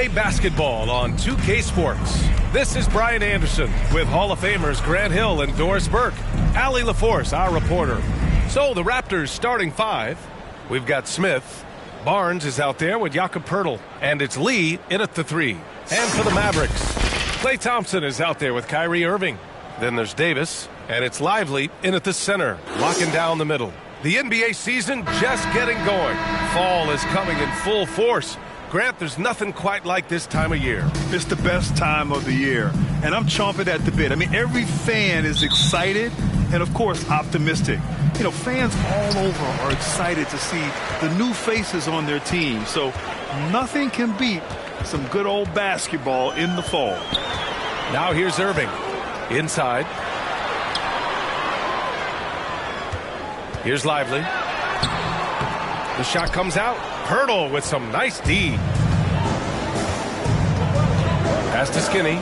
NBA basketball on 2K Sports. This is Brian Anderson with Hall of Famers Grant Hill and Doris Burke. Allie LaForce, our reporter. So the Raptors starting five. We've got Smith. Barnes is out there with Jakob Poeltl. And it's Lee in at the three. And for the Mavericks, Klay Thompson is out there with Kyrie Irving. Then there's Davis. And it's Lively in at the center, locking down the middle. The NBA season just getting going. Fall is coming in full force. Grant, there's nothing quite like this time of year. It's the best time of the year, and I'm chomping at the bit. I mean, every fan is excited and, of course, optimistic. You know, fans all over are excited to see the new faces on their team. So nothing can beat some good old basketball in the fall. Now here's Irving. Inside. Here's Lively. The shot comes out. Poeltl with some nice D. Pass to Skinny.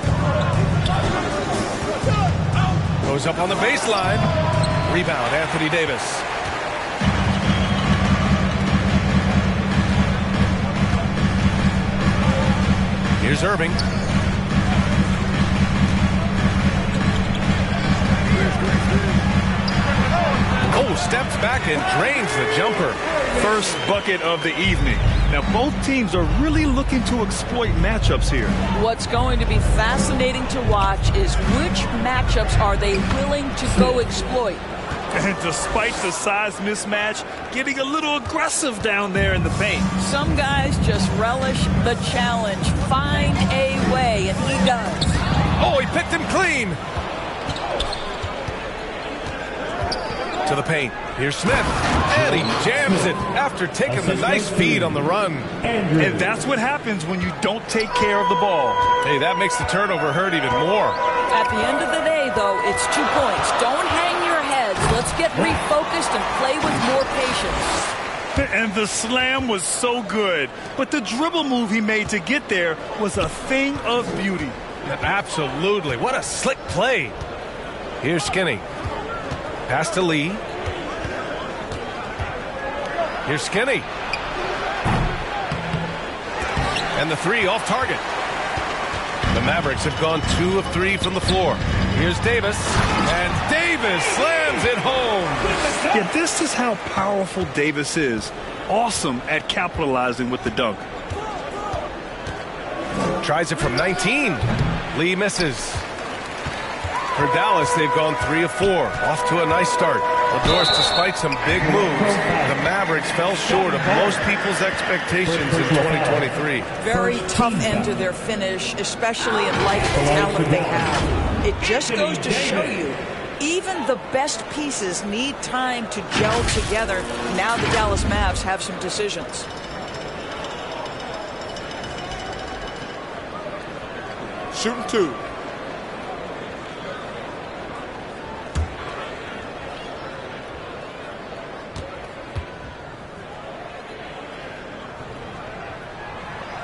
Goes up on the baseline. Rebound, Anthony Davis. Here's Irving. Oh, steps back and drains the jumper. First bucket of the evening. Now, both teams are really looking to exploit matchups here. What's going to be fascinating to watch is which matchups are they willing to go exploit. And despite the size mismatch, getting a little aggressive down there in the paint. Some guys just relish the challenge. Find a way, and he does. Oh, he picked him clean. To the paint. Here's Smith. And he jams it after taking the nice feed on the run. And that's what happens when you don't take care of the ball. Hey, that makes the turnover hurt even more. At the end of the day, though, it's 2 points. Don't hang your heads. Let's get refocused and play with more patience. And the slam was so good. But the dribble move he made to get there was a thing of beauty. Absolutely. What a slick play. Here's Skinny. Pass to Lee. Here's Skinny. And the three off target. The Mavericks have gone 2 of 3 from the floor. Here's Davis. And Davis slams it home. Yeah, this is how powerful Davis is. Awesome at capitalizing with the dunk. Tries it from 19. Lee misses. For Dallas, they've gone 3 of 4. Off to a nice start. Well, Doris, despite some big moves, the Mavericks fell short of most people's expectations in 2023. Very tough end to their finish, especially in light of the talent they have. It just goes to show you, even the best pieces need time to gel together. Now the Dallas Mavs have some decisions. Shooting 2.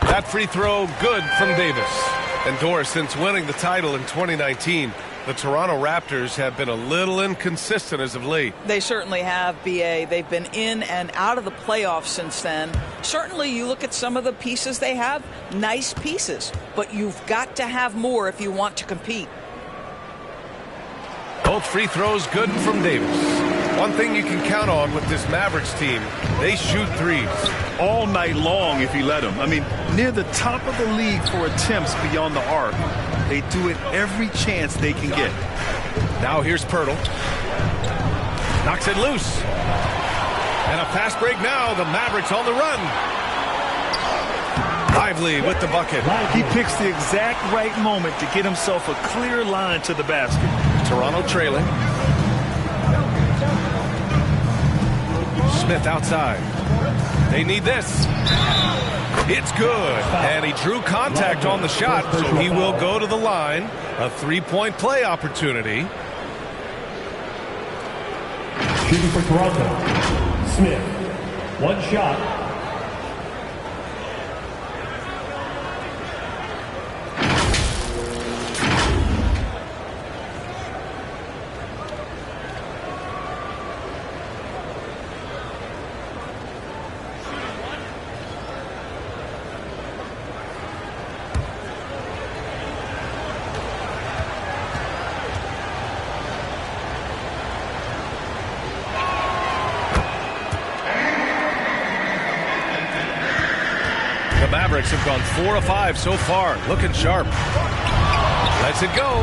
That free throw good from Davis. And Doris, since winning the title in 2019, the Toronto Raptors have been a little inconsistent as of late. They certainly have, B.A. They've been in and out of the playoffs since then. Certainly, you look at some of the pieces they have, nice pieces. But you've got to have more if you want to compete. Both free throws good from Davis. One thing you can count on with this Mavericks team, they shoot threes. All night long if you let them. I mean, near the top of the league for attempts beyond the arc. They do it every chance they can get. Now here's Poeltl. Knocks it loose. And a fast break now. The Mavericks on the run. Lively with the bucket. He picks the exact right moment to get himself a clear line to the basket. Toronto trailing. Smith outside. They need this. It's good. And he drew contact on the shot, so he will go to the line. A 3-point play opportunity. Shooting for Toronto. Smith. One shot. Mavericks have gone 4 of 5 so far. Looking sharp. Lets it go.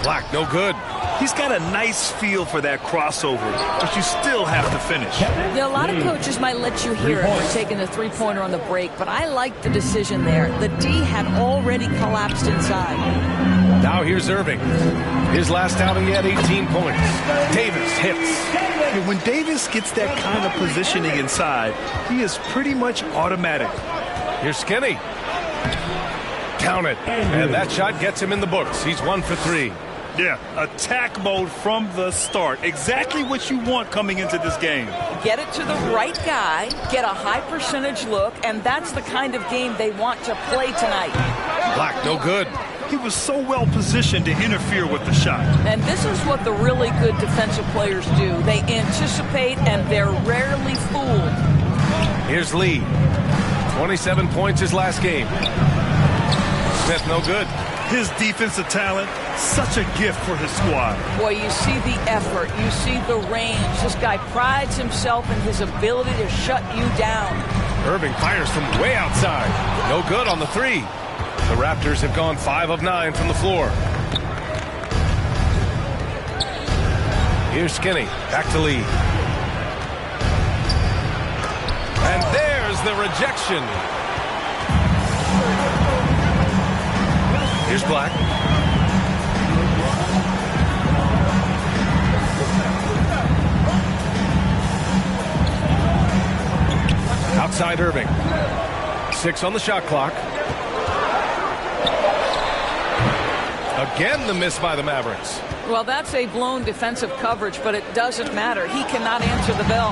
Black, no good. He's got a nice feel for that crossover, but you still have to finish. A lot of coaches might let you hear it for taking the three-pointer on the break, but I like the decision there. The D had already collapsed inside. Now here's Irving. His last outing, he had 18 points. Davis hits. When Davis gets that kind of positioning inside, he is pretty much automatic. Here's Skinny. Count it. And that shot gets him in the books. He's 1 for 3. Yeah, attack mode from the start. Exactly what you want coming into this game. Get it to the right guy, get a high percentage look, and that's the kind of game they want to play tonight. Black, no good. He was so well positioned to interfere with the shot. And this is what the really good defensive players do. They anticipate, and they're rarely fooled. Here's Lee. 27 points his last game. Smith, no good. His defensive talent, such a gift for his squad. Boy, you see the effort, you see the range. This guy prides himself in his ability to shut you down. Irving fires from way outside. No good on the 3. The Raptors have gone 5 of 9 from the floor. Here's Skinny. Back to Lee. And there's the rejection. Here's Black. Outside Irving. 6 on the shot clock. Again, the miss by the Mavericks. Well, that's a blown defensive coverage, but it doesn't matter. He cannot answer the bell.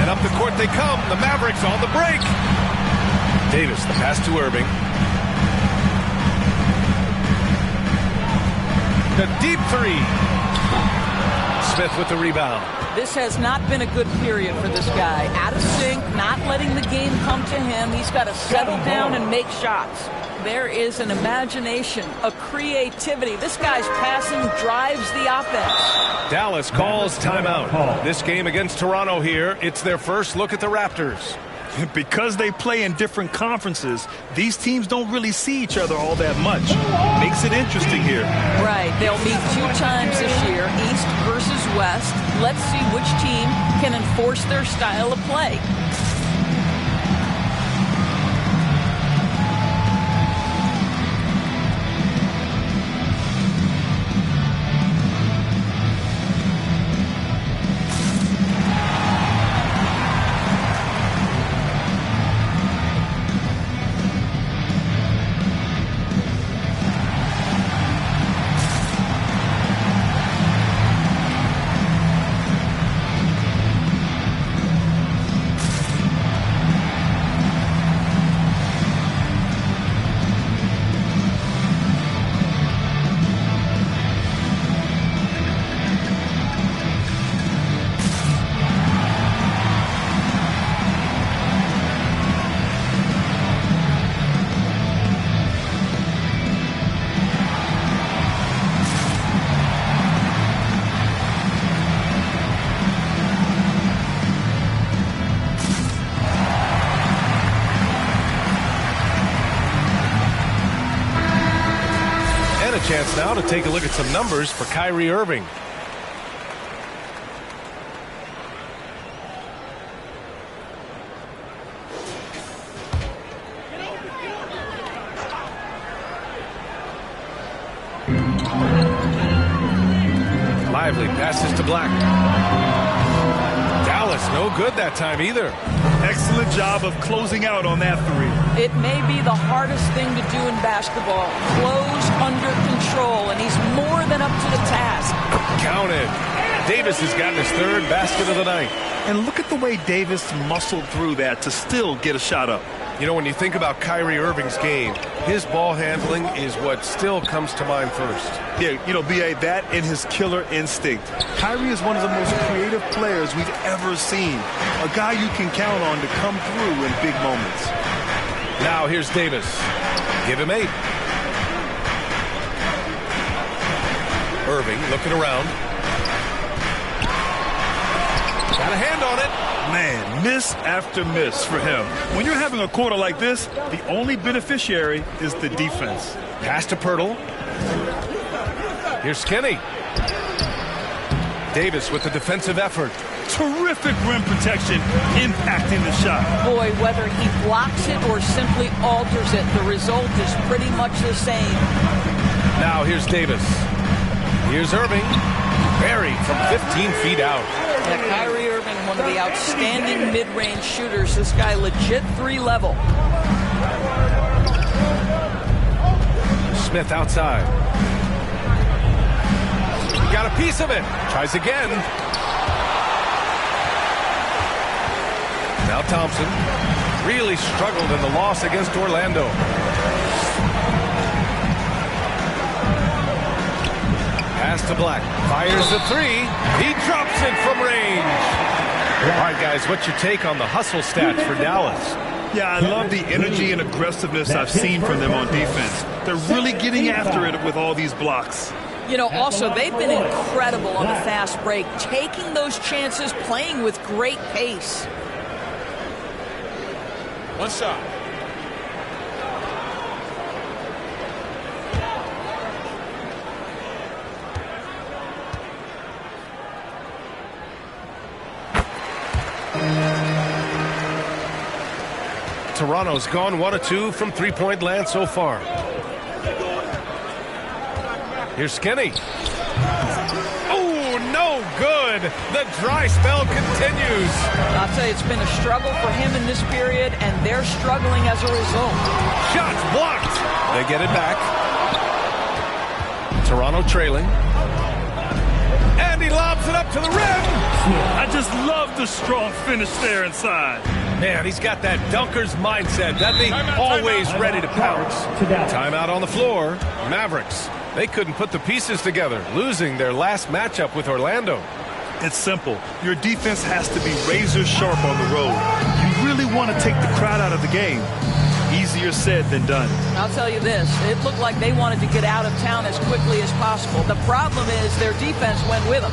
And up the court they come. The Mavericks on the break. Davis, the pass to Irving. The deep 3. Smith with the rebound. This has not been a good period for this guy. Out of sync, not letting the game come to him. He's got to settle down and make shots. There is an imagination, a creativity. This guy's passing drives the offense. Dallas calls timeout. This game against Toronto here, it's their first look at the Raptors. Because they play in different conferences, these teams don't really see each other all that much. Makes it interesting here. Right. They'll meet 2 times this year, East versus West. Let's see which team can enforce their style of play. Chance now to take a look at some numbers for Kyrie Irving. Lively passes to Black. Dallas no good that time either. Excellent job of closing out on that 3. It may be the hardest thing to do in basketball. Close under control, and he's more than up to the task. Counted. Davis has gotten his 3rd basket of the night. And look at the way Davis muscled through that to still get a shot up. You know, when you think about Kyrie Irving's game, his ball handling is what still comes to mind first. Yeah, you know, B.A., that and his killer instinct. Kyrie is one of the most creative players we've ever seen. A guy you can count on to come through in big moments. Now here's Davis. Give him 8. Irving looking around. Got a hand on it. Man, miss after miss for him. When you're having a quarter like this, the only beneficiary is the defense. Pass to Pirtle. Here's Skinny. Davis with the defensive effort. Terrific rim protection impacting the shot. Boy, whether he blocks it or simply alters it, the result is pretty much the same. Now here's Davis. Here's Irving. Buried from 15 feet out. Yeah, Kyrie Irving, one of the outstanding mid-range shooters. This guy legit 3-level. Smith outside. Got a piece of it. Tries again. Now Thompson really struggled in the loss against Orlando. Pass to Black. Fires the three. He drops it from range. All right, guys, what's your take on the hustle stats for Dallas? Yeah, I love the energy and aggressiveness I've seen from them on defense. They're really getting after it with all these blocks. You know, also, they've been incredible on the fast break, taking those chances, playing with great pace. One shot. Toronto's gone 1 of 2 from three-point land so far. Here's Skinny. Oh, no good. The dry spell continues. I'll tell you, it's been a struggle for him in this period, and they're struggling as a result. Shots blocked. They get it back. Toronto trailing. And he lobs it up to the rim. I just love the strong finish there inside. Man, he's got that dunker's mindset, doesn't he? Always ready to pounce. Timeout on the floor. Mavericks. They couldn't put the pieces together, losing their last matchup with Orlando. It's simple. Your defense has to be razor sharp on the road. You really want to take the crowd out of the game. Easier said than done. I'll tell you this, it looked like they wanted to get out of town as quickly as possible. The problem is their defense went with them.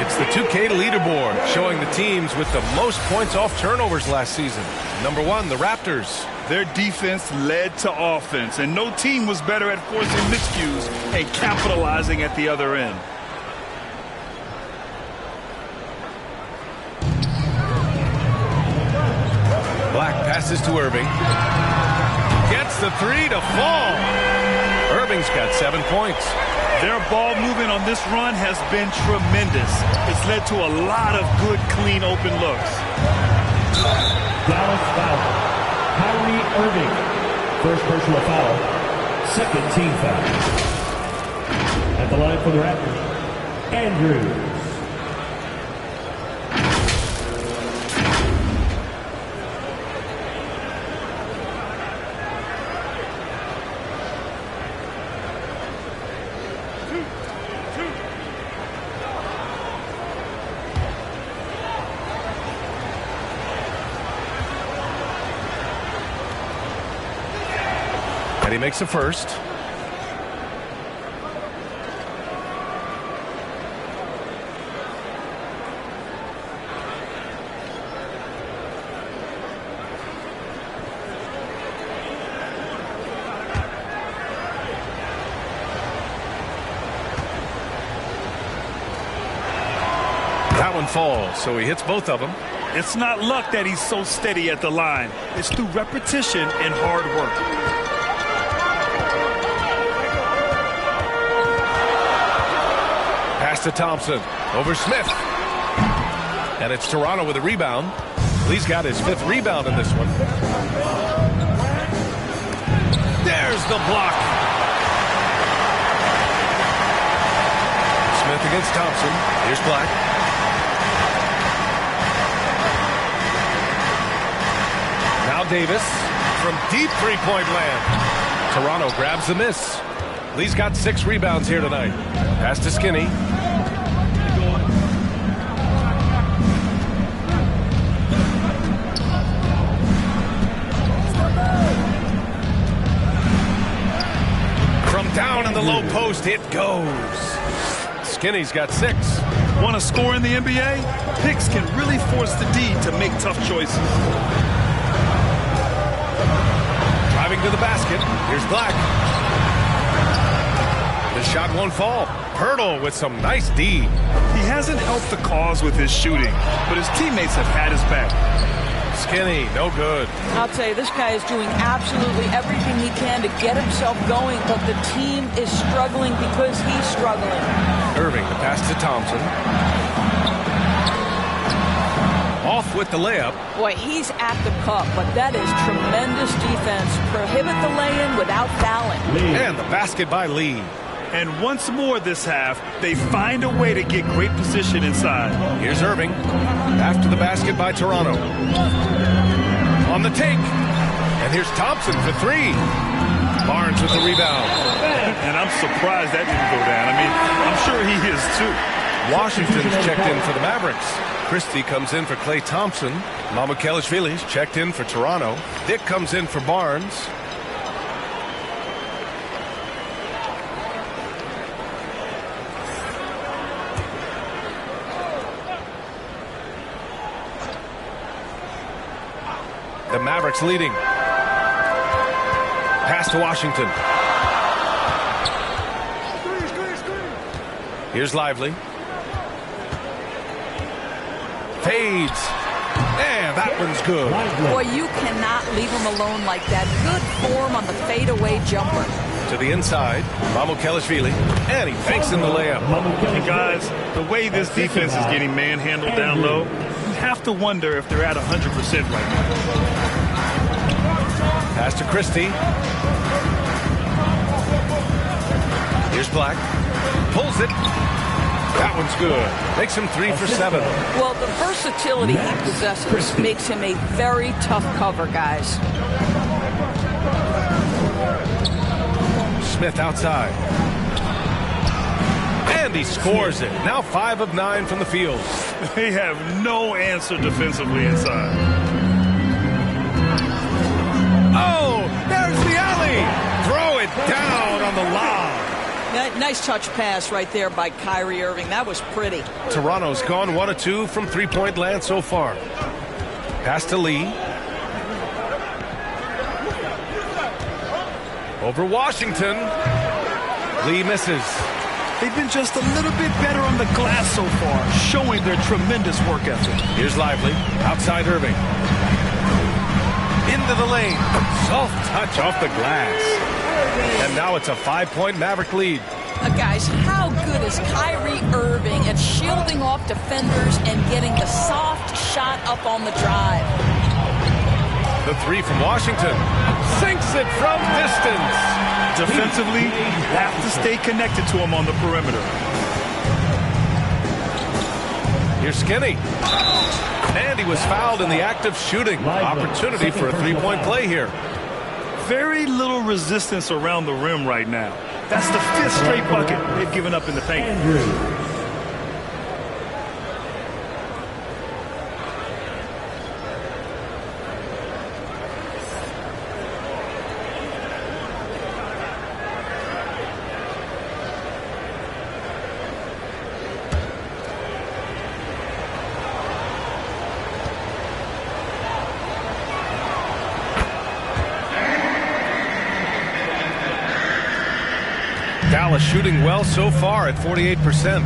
It's the 2K leaderboard showing the teams with the most points off turnovers last season. Number 1, the Raptors. Their defense led to offense, and no team was better at forcing miscues and capitalizing at the other end. Black passes to Irving. Gets the three to fall. Irving's got 7 points. Their ball movement on this run has been tremendous. It's led to a lot of good, clean, open looks. Dallas foul. Kyrie Irving. First personal foul. Second team foul. At the line for the Raptors, Andrews. And he makes a first. falls, so he hits both of them. It's not luck that he's so steady at the line. It's through repetition and hard work. Pass to Thompson. Over Smith. And it's Toronto with a rebound. Lee's got his 5th rebound in this one. There's the block. Smith against Thompson. Here's Black. Now Davis from deep three-point land. Toronto grabs the miss. Lee's got 6 rebounds here tonight. Pass to Skinny. From down in the low post, it goes. Skinny's got 6. Want to score in the NBA? Picks can really force the D to make tough choices. Driving to the basket. Here's Black. The shot won't fall. Pirtle with some nice D. He hasn't helped the cause with his shooting, but his teammates have had his back. Skinny, no good. I'll tell you, this guy is doing absolutely everything he can to get himself going, but the team is struggling because he's struggling. Irving, the pass to Thompson. Off with the layup. Boy, he's at the cup, but that is tremendous defense. Prohibit the lay-in without fouling. And the basket by Lee. And once more this half, they find a way to get great position inside. Here's Irving. After the basket by Toronto. On the take. And here's Thompson for 3. Barnes with the rebound. And I'm surprised that didn't go down. I mean, I'm sure he is too. Washington's checked in for the Mavericks. Christie comes in for Klay Thompson. Mamukelashvili's checked in for Toronto. Dick comes in for Barnes. The Mavericks leading. Pass to Washington. Here's Lively. Fades. And that one's good. Boy, you cannot leave him alone like that. Good form on the fadeaway jumper. To the inside. Mamukelashvili. And he fakes in the layup. And guys, the way this defense is getting manhandled down low, you have to wonder if they're at 100% right now. Pass to Christie. Here's Black. Pulls it. That one's good. Makes him 3 for 7. Well, the versatility he possesses makes him a very tough cover, guys. Smith outside. And he scores it. Now 5 of 9 from the field. They have no answer defensively inside. Oh, there's the alley. Throw it down on the lob. Nice touch pass right there by Kyrie Irving. That was pretty. Toronto's gone 1 of 2 from three-point land so far. Pass to Lee. Over Washington. Lee misses. They've been just a little bit better on the glass so far, showing their tremendous work ethic. Here's Lively. Outside Irving. Into the lane. Soft touch off the glass. And now it's a 5-point Maverick lead. Guys, how good is Kyrie Irving at shielding off defenders and getting the soft shot up on the drive? The 3 from Washington. Sinks it from distance. Defensively, you have to stay connected to him on the perimeter. Here's Skinny. And he was fouled in the act of shooting. Opportunity for a 3-point play here. Very little resistance around the rim right now. That's the 5th straight bucket they've given up in the paint. Dallas shooting well so far at 48%.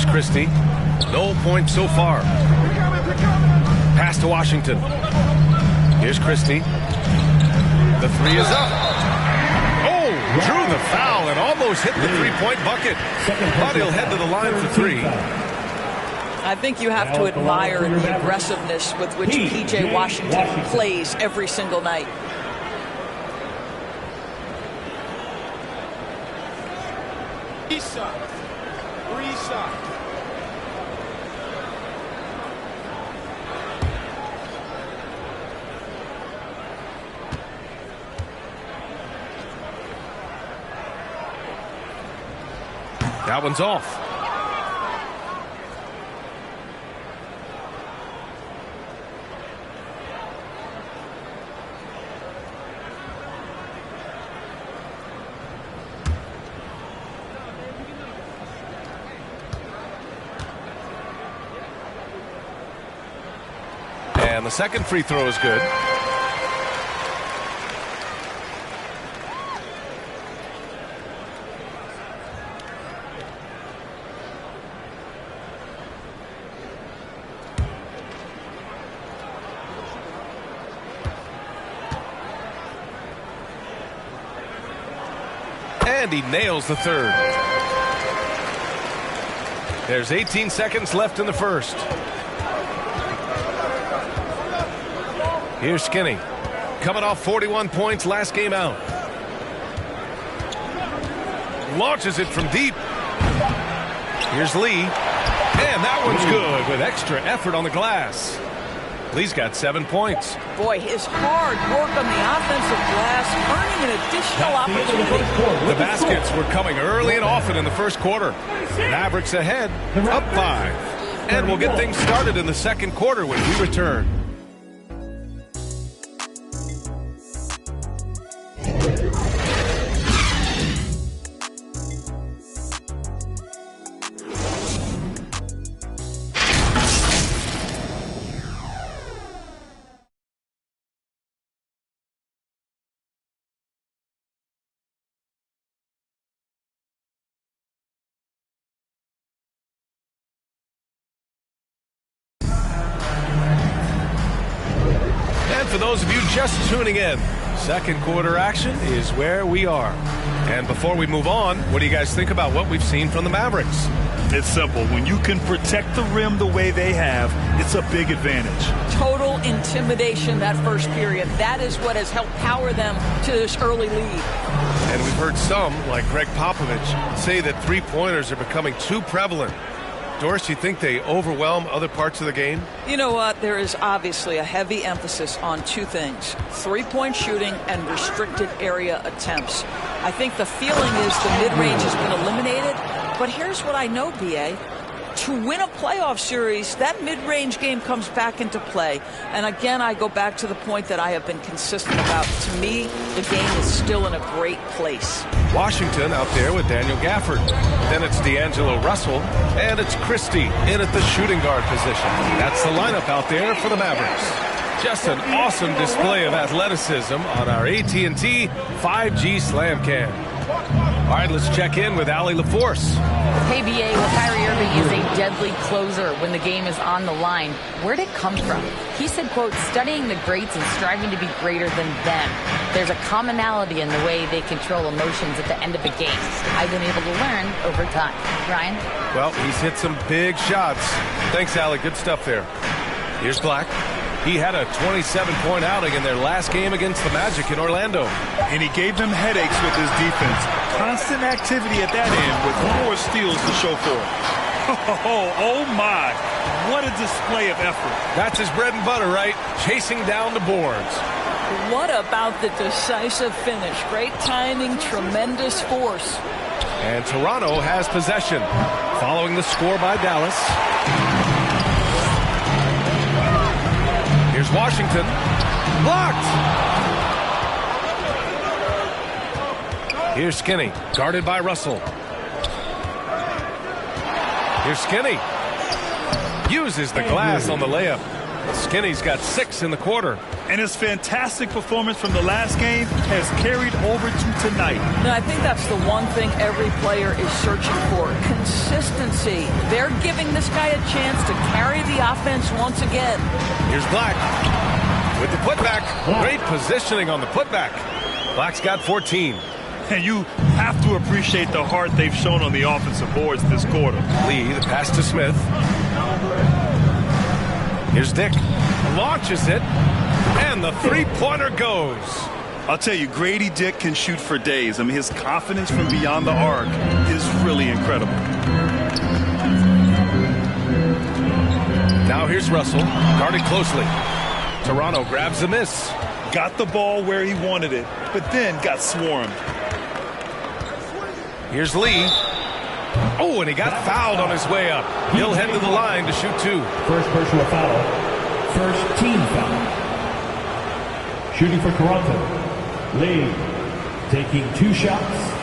Here's Christie. No points so far. Pass to Washington. Here's Christie. The three is up. Oh, drew the foul and almost hit the three-point bucket. But he'll head to the line for three. I think you have to admire the aggressiveness with which P.J. Washington plays every single night. Reset. That one's off. And the second free throw is good. And he nails the third. There's 18 seconds left in the first. Here's Skinny, coming off 41 points last game out. Launches it from deep. Here's Lee. And that one's good with extra effort on the glass. Lee's got 7 points. Boy, his hard work on the offensive glass, earning an additional opportunity. The baskets were coming early and often in the first quarter. Mavericks ahead, up 5. And we'll get things started in the second quarter when we return. For those of you just tuning in, second quarter action is where we are. And before we move on, what do you guys think about what we've seen from the Mavericks? It's simple. When you can protect the rim the way they have, it's a big advantage. Total intimidation that first period. That is what has helped power them to this early lead. And we've heard some, like Greg Popovich, say that three-pointers are becoming too prevalent. Doris, you think they overwhelm other parts of the game? You know what? There is obviously a heavy emphasis on two things: three-point shooting and restricted area attempts. I think the feeling is the mid-range has been eliminated. But here's what I know, B.A. To win a playoff series, that mid-range game comes back into play. And again, I go back to the point that I have been consistent about. To me, the game is still in a great place. Washington out there with Daniel Gafford. Then it's D'Angelo Russell, and it's Christie in at the shooting guard position. That's the lineup out there for the Mavericks. Just an awesome display of athleticism on our AT&T 5G Slam Cam. All right, let's check in with Allie LaForce. Hey, BA, well, Kyrie Irving is a deadly closer when the game is on the line. Where'd it come from? He said, quote, studying the greats and striving to be greater than them. There's a commonality in the way they control emotions at the end of a game. I've been able to learn over time. Ryan? Well, he's hit some big shots. Thanks, Allie. Good stuff there. Here's Black. He had a 27-point outing in their last game against the Magic in Orlando. And he gave them headaches with his defense. Constant activity at that end with 4 steals to show for it. Oh my. What a display of effort. That's his bread and butter, right? Chasing down the boards. What about the decisive finish? Great timing, tremendous force. And Toronto has possession. Following the score by Dallas. Here's Washington. Blocked! Here's Skinny, guarded by Russell. Here's Skinny. Uses the glass on the layup. Skinny's got 6 in the quarter. And his fantastic performance from the last game has carried over to tonight. Now, I think that's the one thing every player is searching for, consistency. They're giving this guy a chance to carry the offense once again. Here's Black with the putback. Great positioning on the putback. Black's got 14. And you have to appreciate the heart they've shown on the offensive boards this quarter. Lee, the pass to Smith. Here's Dick. Launches it. And the three-pointer goes. I'll tell you, Grady Dick can shoot for days. I mean, his confidence from beyond the arc is really incredible. Now here's Russell, guarded closely. Toronto grabs the miss. Got the ball where he wanted it, but then got swarmed. Here's Lee. Oh, and he got fouled on his way up. He'll head to the line to shoot 2. First personal foul. First team foul. Shooting for Toronto. Lee taking 2 shots.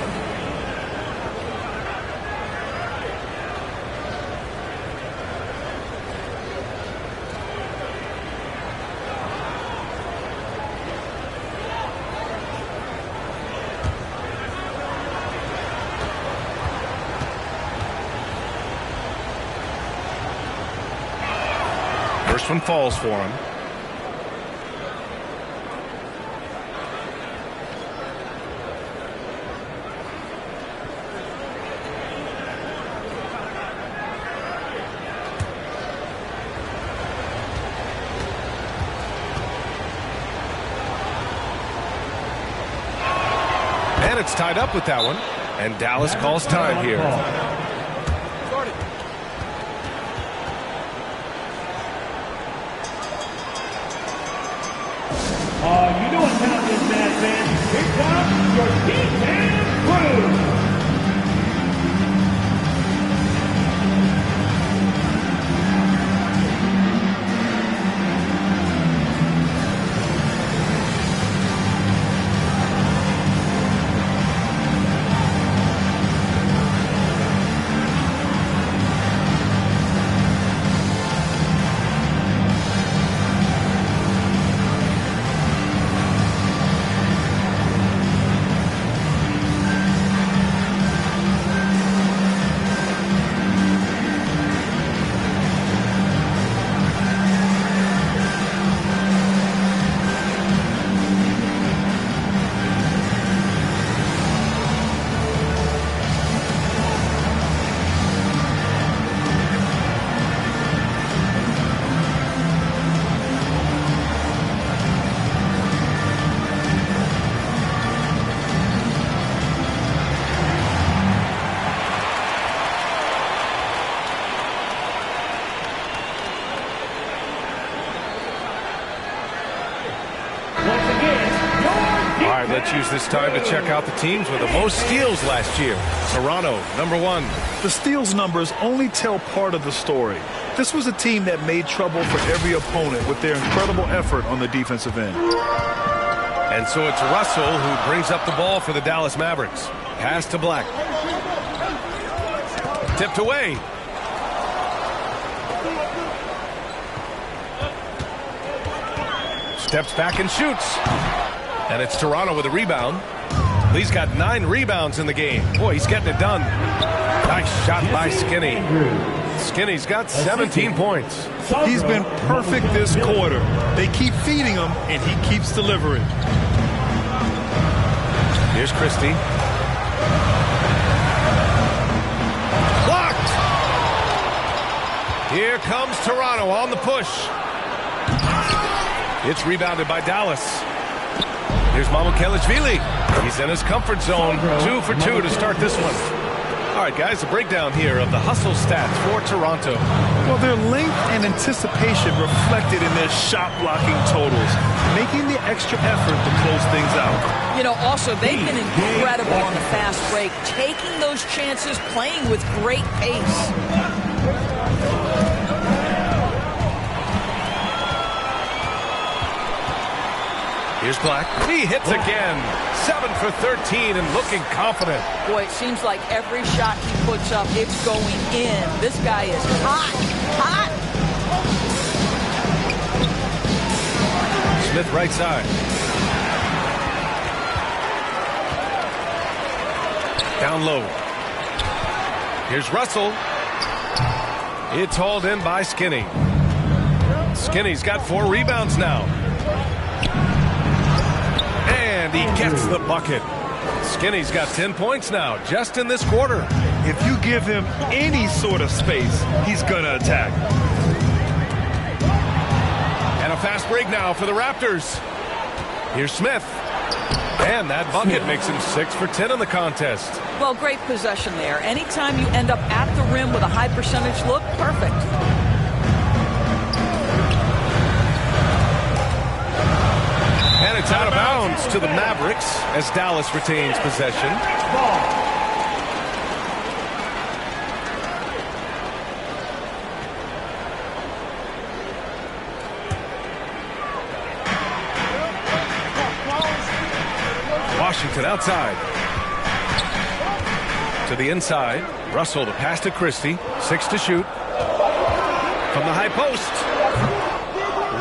First one falls for him. And it's tied up with that one. And Dallas calls time here. You know what's happening, Mad Man. Here comes your He-Man crew. Let's use this time to check out the teams with the most steals last year. Toronto, number 1. The steals numbers only tell part of the story. This was a team that made trouble for every opponent with their incredible effort on the defensive end. And so it's Russell who brings up the ball for the Dallas Mavericks. Pass to Black. Tipped away. Steps back and shoots. And it's Toronto with a rebound. Lee's got 9 rebounds in the game. Boy, he's getting it done. Nice shot by Skinny. Skinny's got 17 points. He's been perfect this quarter. They keep feeding him, and he keeps delivering. Here's Christie. Blocked! Here comes Toronto on the push. It's rebounded by Dallas. Here's Mamukelashvili. He's in his comfort zone. 2 for 2 to start this one. All right, guys, a breakdown here of the hustle stats for Toronto. Well, their length and anticipation reflected in their shot blocking totals, making the extra effort to close things out. You know, also, they've been incredible on the fast break, taking those chances, playing with great pace. Here's Black. He hits again. 7 for 13 and looking confident. Boy, it seems like every shot he puts up, it's going in. This guy is hot, hot. Smith right side. Down low. Here's Russell. It's hauled in by Skinny. Skinny's got 4 rebounds now. And he gets the bucket. Skinny's got 10 points now, just in this quarter. If you give him any sort of space, he's going to attack. And a fast break now for the Raptors. Here's Smith. And that bucket makes him 6 for 10 in the contest. Well, great possession there. Anytime you end up at the rim with a high percentage look, perfect. And it's out of bounds to the Mavericks as Dallas retains possession. Washington outside. To the inside. Russell to pass to Christie. 6 to shoot. From the high post.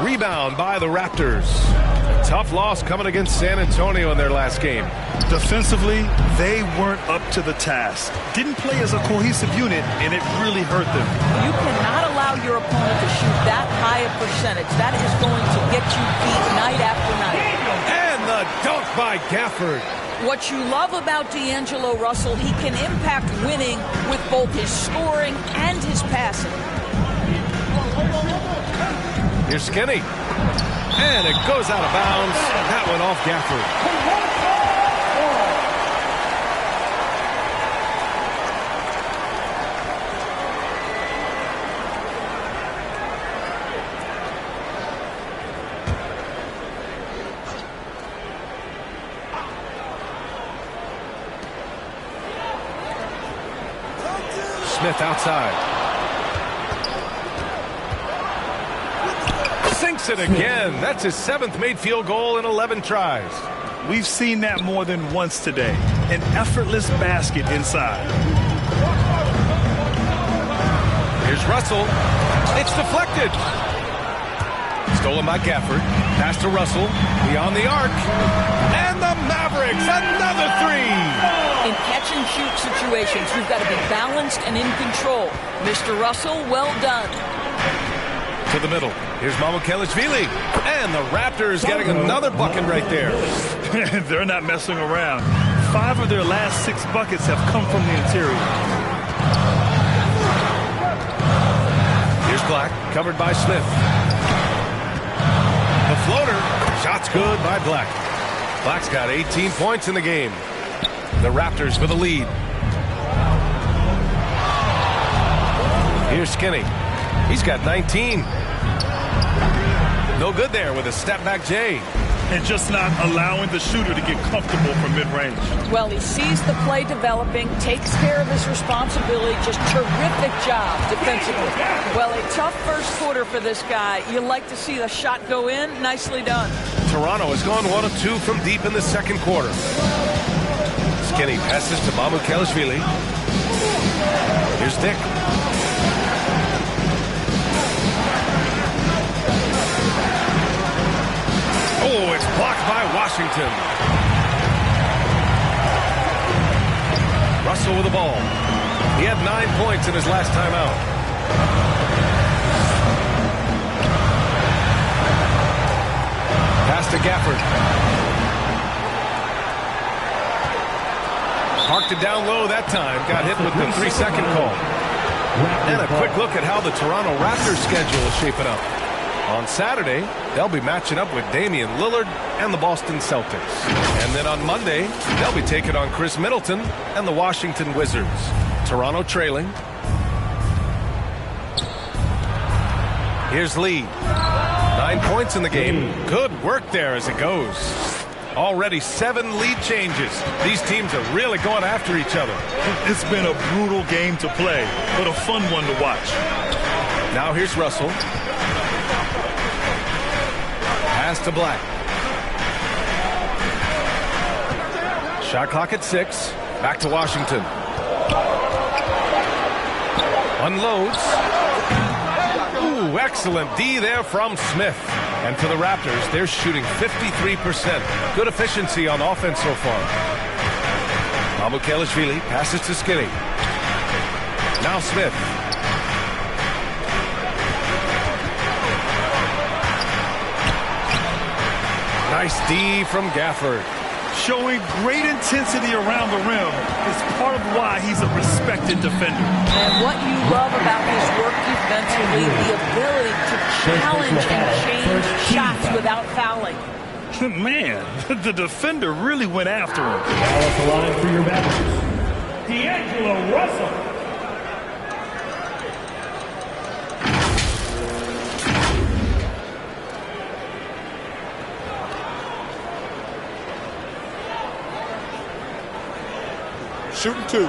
Rebound by the Raptors. A tough loss coming against San Antonio in their last game. Defensively, they weren't up to the task. Didn't play as a cohesive unit, and it really hurt them. You cannot allow your opponent to shoot that high a percentage. That is going to get you beat night after night. And the dunk by Gafford. What you love about D'Angelo Russell, he can impact winning with both his scoring and his passing. Here's Skinny. And it goes out of bounds. That went off Gafford. Smith outside. Sinks it again. That's his 7th made field goal in 11 tries. We've seen that more than once today. An effortless basket inside. Here's Russell. It's deflected. Stolen by Gafford. Pass to Russell. Beyond the arc. And the Mavericks, another 3. In catch-and-shoot situations, you've got to be balanced and in control. Mr. Russell, well done. To the middle. Here's Mamukelashvili. And the Raptors getting another bucket right there. They're not messing around. 5 of their last 6 buckets have come from the interior. Here's Black, covered by Smith. The floater. Shot's good by Black. Black's got 18 points in the game. The Raptors for the lead. Here's Skinny. He's got 19. No good there with a step-back J. And just not allowing the shooter to get comfortable from mid-range. Well, he sees the play developing, takes care of his responsibility. Just terrific job defensively. Well, a tough first quarter for this guy. You like to see the shot go in. Nicely done. Toronto has gone 1 of 2 from deep in the second quarter. Skinny passes to Mamukelashvili. Here's Dick. Oh, it's blocked by Washington. Russell with the ball. He had 9 points in his last time out. Pass to Gafford. Parked it down low that time. Got hit with the 3-second call. And a quick look at how the Toronto Raptors schedule is shaping up. On Saturday, they'll be matching up with Damian Lillard and the Boston Celtics. And then on Monday, they'll be taking on Chris Middleton and the Washington Wizards. Toronto trailing. Here's Lee. 9 points in the game. Good work there as it goes. Already 7 lead changes. These teams are really going after each other. It's been a brutal game to play, but a fun one to watch. Now here's Russell. Pass to Black. Shot clock at 6. Back to Washington. Unloads. Ooh, excellent D there from Smith. And for the Raptors, they're shooting 53%. Good efficiency on offense so far. Mamukelashvili passes to Skinny. Now Smith. Nice D from Gafford. Showing great intensity around the rim is part of why he's a respected defender. And what you love about his work defensively, the ability to challenge and change shots without fouling. Man, the defender really went after him. Now at the line for your Mavericks, D'Angelo Russell. Shooting 2.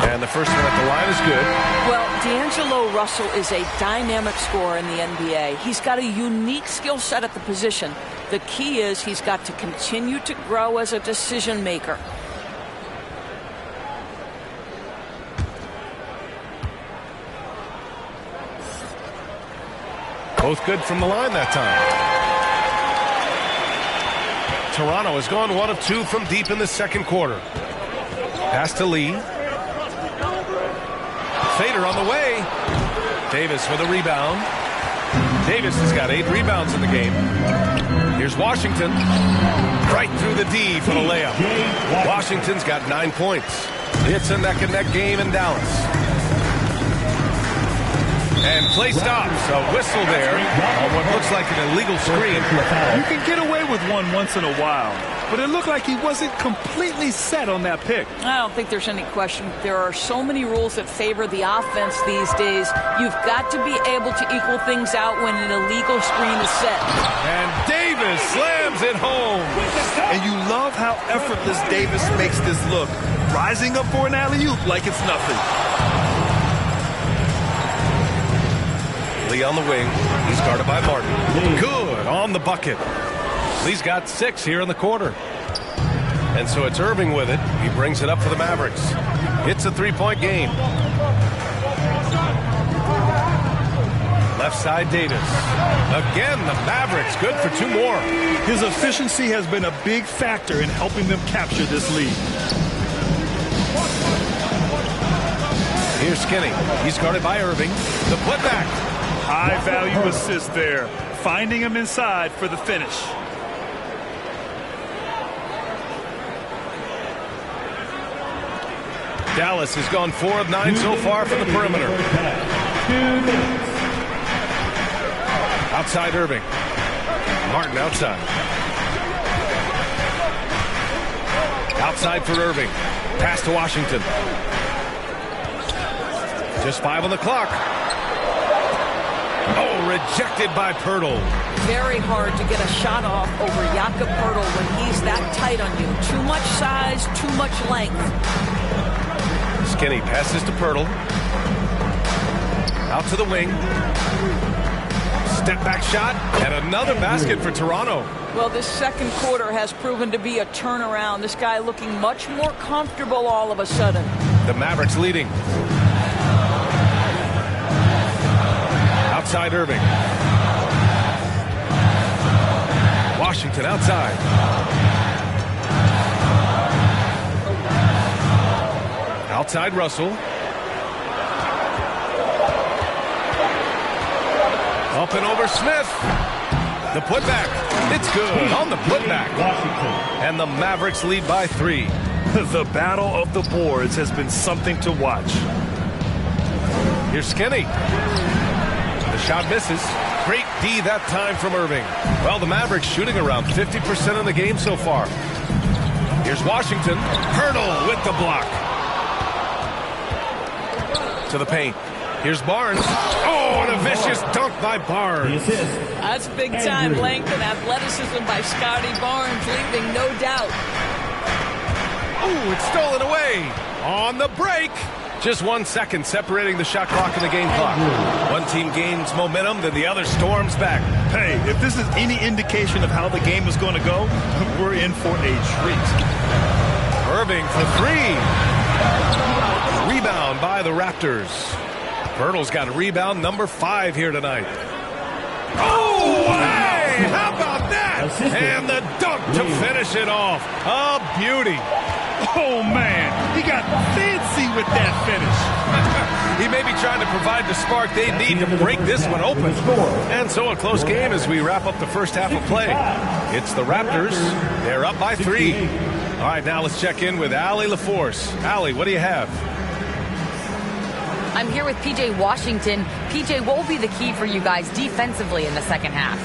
And the first one at the line is good. Well, D'Angelo Russell is a dynamic scorer in the NBA. He's got a unique skill set at the position. The key is he's got to continue to grow as a decision maker. Both good from the line that time. Toronto has gone 1 of 2 from deep in the second quarter. Pass to Lee. Fader on the way. Davis with a rebound. Davis has got 8 rebounds in the game. Here's Washington. Right through the D for the layup. Washington's got 9 points. It's a neck-and-neck game in Dallas. And play stops. A whistle there on what looks like an illegal screen. You can get away with one once in a while, but it looked like he wasn't completely set on that pick. I don't think there's any question. There are so many rules that favor the offense these days. You've got to be able to equal things out when an illegal screen is set. And Davis slams it home. And you love how effortless Davis makes this look, rising up for an alley-oop like it's nothing. Lee on the wing. He's guarded by Martin. Good on the bucket. Lee's got 6 here in the quarter. And so it's Irving with it. He brings it up for the Mavericks. It's a 3-point game. Left side Davis. Again, the Mavericks good for 2 more. His efficiency has been a big factor in helping them capture this lead. Here's Skinny. He's guarded by Irving. The putback. High-value assist there, finding him inside for the finish. Dallas has gone 4 of 9 so far from the perimeter. Outside Irving. Martin outside. Outside for Irving. Pass to Washington. Just 5 on the clock. Oh, rejected by Poeltl. Very hard to get a shot off over Jakob Poeltl when he's that tight on you. Too much size, too much length. Skinny passes to Poeltl. Out to the wing. Step back shot and another basket for Toronto. Well, this second quarter has proven to be a turnaround. This guy looking much more comfortable all of a sudden. The Mavericks leading. Outside Irving. Washington outside. Outside Russell. Up and over Smith. The putback. It's good on the putback. And the Mavericks lead by 3. The battle of the boards has been something to watch. Here's Skinny. The shot misses. Great D that time from Irving. Well, the Mavericks shooting around 50% in the game so far. Here's Washington. Poeltl with the block. To the paint. Here's Barnes. Oh, and a vicious dunk by Barnes. That's big-time length and athleticism by Scotty Barnes, leaving no doubt. Oh, it's stolen away. On the break. Just 1 second separating the shot clock and the game clock. One team gains momentum, then the other storms back. Hey, if this is any indication of how the game is going to go, we're in for a treat. Irving for 3. Rebound by the Raptors. Pirtle's got rebound number 5 here tonight. Oh, hey! How about that? And the dunk to finish it off. A beauty. Oh, man. He got fancy with that finish. He may be trying to provide the spark they need to break this one open. And so a close game as we wrap up the first half of play. It's the Raptors. They're up by 3. All right, now let's check in with Allie LaForce. Allie, what do you have? I'm here with P.J. Washington. P.J., what will be the key for you guys defensively in the second half?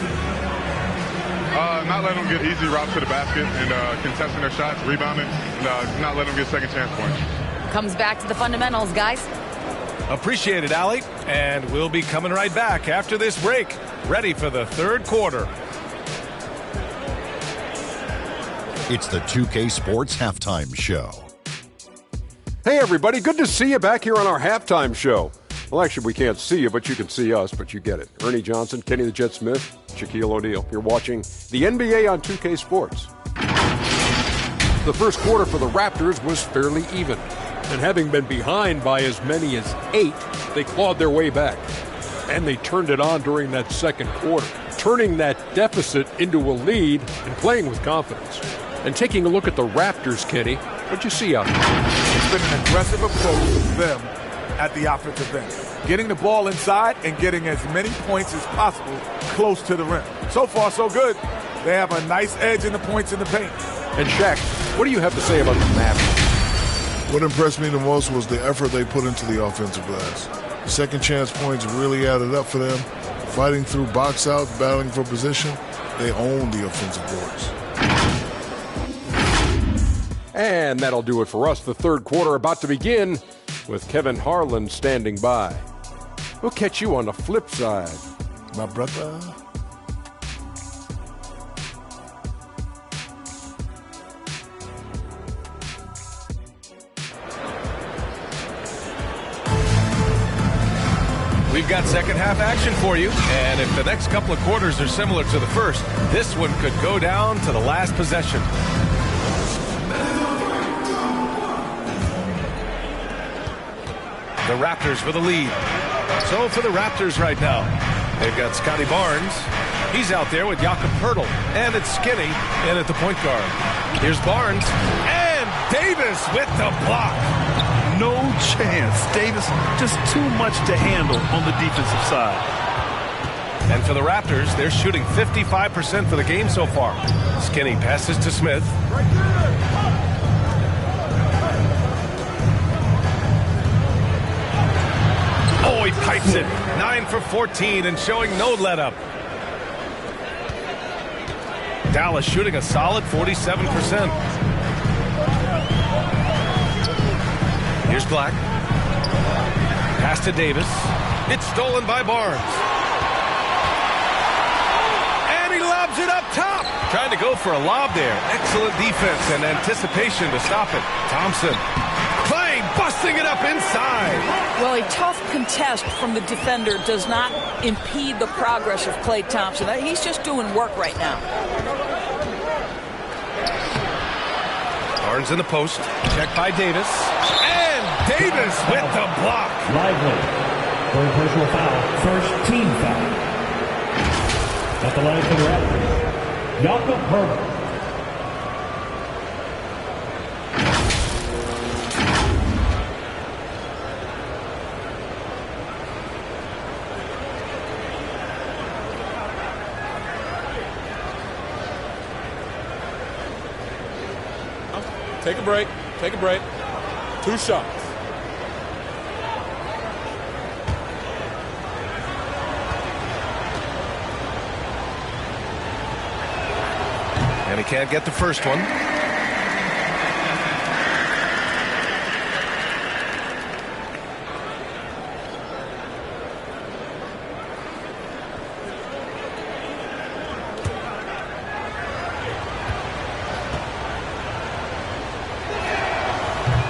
Not letting them get easy routes to the basket and contesting their shots, rebounding, and not letting them get second chance points. Comes back to the fundamentals, guys. Appreciate it, Allie. And we'll be coming right back after this break, ready for the third quarter. It's the 2K Sports Halftime Show. Hey, everybody. Good to see you back here on our halftime show. Well, actually, we can't see you, but you can see us, but you get it. Ernie Johnson, Kenny the Jet Smith, Shaquille O'Neal. You're watching the NBA on 2K Sports. The first quarter for the Raptors was fairly even. And having been behind by as many as 8, they clawed their way back. And they turned it on during that second quarter, turning that deficit into a lead and playing with confidence. And taking a look at the Raptors, Kenny, what'd you see out there? It's been an aggressive approach to them at the offensive end. Getting the ball inside and getting as many points as possible close to the rim. So far, so good. They have a nice edge in the points in the paint. And Shaq, what do you have to say about the Mavericks? What impressed me the most was the effort they put into the offensive glass. Second chance points really added up for them. Fighting through box out, battling for position, they own the offensive boards. And that'll do it for us. The third quarter about to begin with Kevin Harlan standing by. We'll catch you on the flip side, my brother. We've got second half action for you, and if the next couple of quarters are similar to the first, this one could go down to the last possession. The Raptors with the lead. So for the Raptors right now, they've got Scotty Barnes. He's out there with Jakob Poeltl, and it's Skinny in at the point guard. Here's Barnes, and Davis with the block. No chance. Davis just too much to handle on the defensive side. And for the Raptors, they're shooting 55% for the game so far. Skinny passes to Smith. Oh, he pipes it. 9 for 14 and showing no let-up. Dallas shooting a solid 47%. Here's Black. Pass to Davis. It's stolen by Barnes. And he lobs it up top. Trying to go for a lob there. Excellent defense and anticipation to stop it. Thompson. Clay busting it up inside. Well, a tough contest from the defender does not impede the progress of Klay Thompson. He's just doing work right now. Barnes in the post. Checked by Davis. And Davis with the block. Lively for a personal foul. First team foul. At the line for the Raptors, Jakob Poeltl. Take a break. Take a break. 2 shots. And he can't get the first one.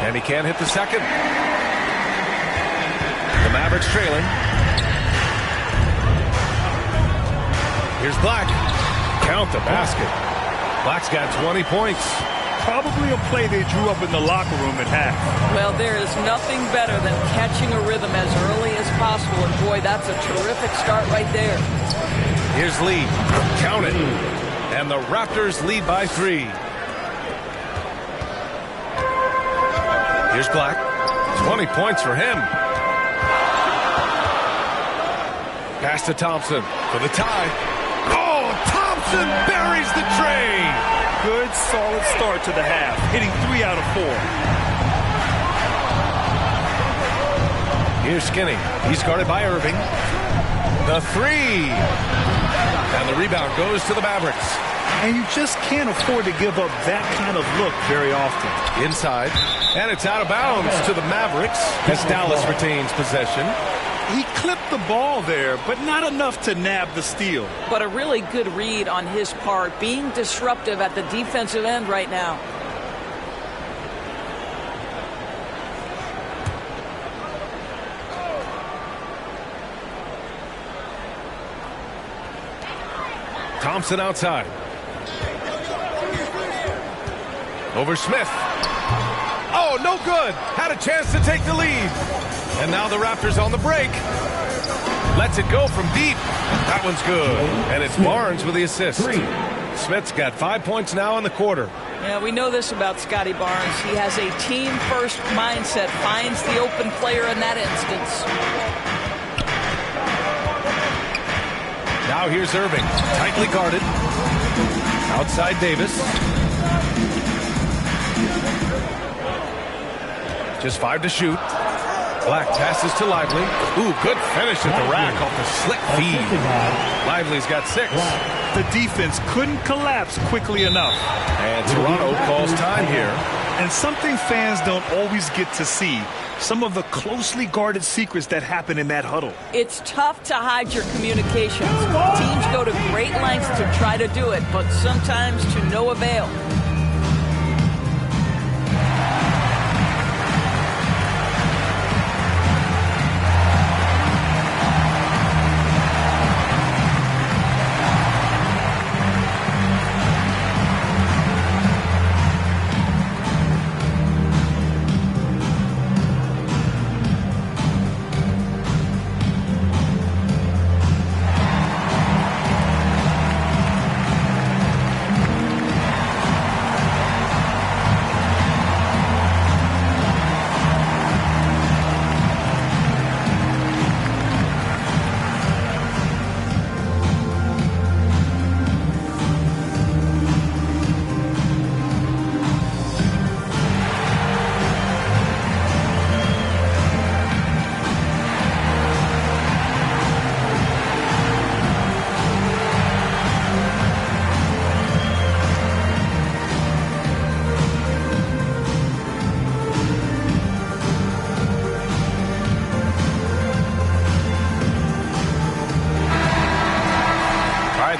And he can't hit the second. The Mavericks trailing. Here's Black. Count the basket. Black's got 20 points. probably a play they drew up in the locker room at half. Well, there is nothing better than catching a rhythm as early as possible. And boy, that's a terrific start right there. Here's Lee. Count it. And the Raptors lead by 3. Here's Black. 20 points for him. Pass to Thompson for the tie. Oh, Thompson buries the tray. Good, solid start to the half, hitting 3 out of 4. Here's Skinny. He's guarded by Irving. The 3. And the rebound goes to the Mavericks. And you just can't afford to give up that kind of look very often. Inside. And it's out of bounds to the Mavericks as Dallas retains possession. He clipped the ball there, but not enough to nab the steal. But a really good read on his part, being disruptive at the defensive end right now. Thompson outside. Over Smith. Oh, no good. Had a chance to take the lead. And now the Raptors on the break. Lets it go from deep. That one's good. And it's Barnes with the assist. Smith's got 5 points now in the quarter. Yeah, we know this about Scotty Barnes. He has a team-first mindset, finds the open player in that instance. Now here's Irving. Tightly guarded. Outside Davis. Just 5 to shoot. Black passes to Lively. Ooh, good finish at the rack off the slick feed. Lively's got 6. The defense couldn't collapse quickly enough. And Toronto calls time here. And something fans don't always get to see. Some of the closely guarded secrets that happen in that huddle. It's tough to hide your communications. Teams go to great lengths to try to do it, but sometimes to no avail.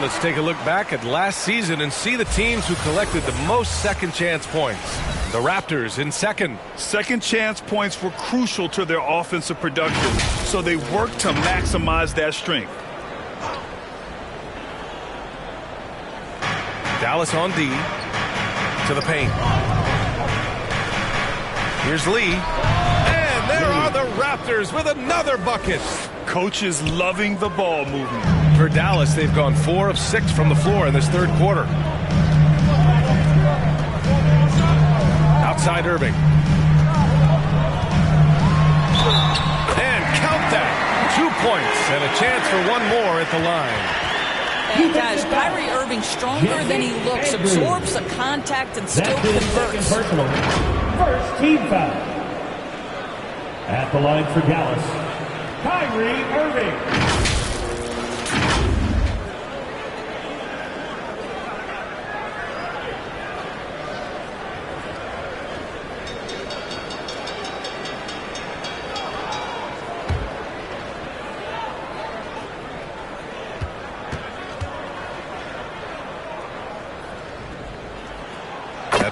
Let's take a look back at last season and see the teams who collected the most second chance points. The Raptors in second. Second chance points were crucial to their offensive production, so they worked to maximize that strength. Dallas on D. To the paint. Here's Lee. And there are the Raptors with another bucket. Coaches loving the ball movement. For Dallas, they've gone 4 of 6 from the floor in this third quarter. Outside Irving. And count that. 2 points and a chance for one more at the line. And guys, Kyrie Irving stronger than he looks, absorbs the contact and still converts. First team foul. At the line for Dallas, Kyrie Irving.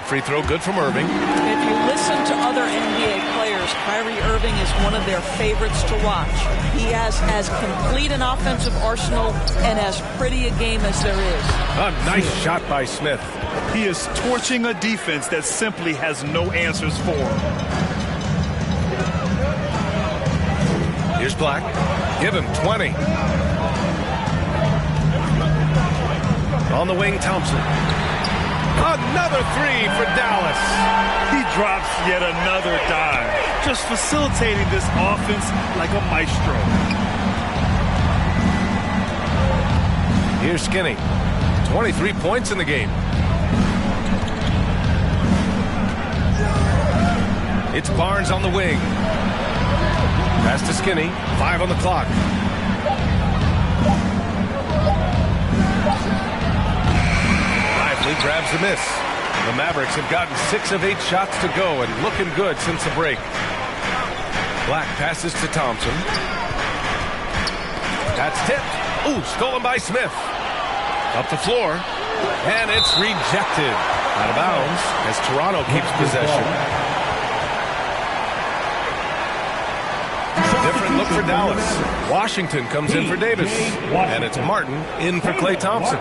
free throw good from Irving. If you listen to other NBA players, Kyrie Irving is one of their favorites to watch. He has as complete an offensive arsenal and as pretty a game as there is. A nice shot by Smith. He is torching a defense that simply has no answers for him. Here's Black. Give him 20. On the wing, Thompson. Another three for Dallas. He drops yet another dime, just facilitating this offense like a maestro. Here's Skinny. 23 points in the game. It's Barnes on the wing. Pass to Skinny. 5 on the clock. Lively grabs the miss. The Mavericks have gotten 6 of 8 shots to go and looking good since the break. Black passes to Thompson. That's tipped. Ooh, stolen by Smith. Up the floor. And it's rejected. Out of bounds as Toronto keeps possession. Different look for Dallas. Washington comes in for Davis. And it's Martin in for Klay Thompson.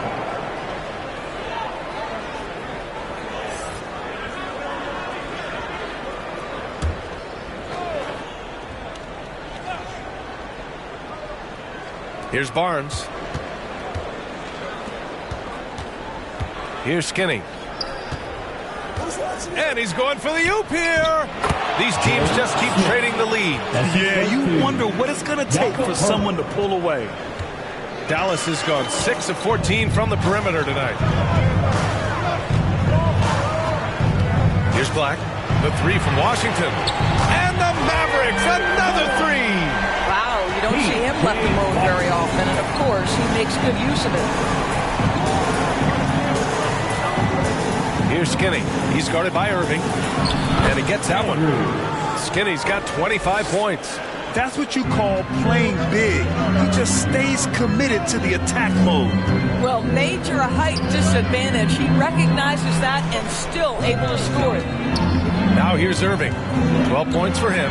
Here's Barnes. Here's Skinny. And he's going for the oop here. These teams just keep trading the lead. Yeah, you wonder what it's going to take for someone to pull away. Dallas has gone 6 of 14 from the perimeter tonight. Here's Black. The three from Washington. And the Mavericks, another three. Wow, you don't see him left alone very often, and of course, he makes good use of it. Here's Skinny. He's guarded by Irving. And he gets that one. Skinny's got 25 points. That's what you call playing big. He just stays committed to the attack mode. Well, major height disadvantage. He recognizes that and still able to score it. Now here's Irving. 12 points for him.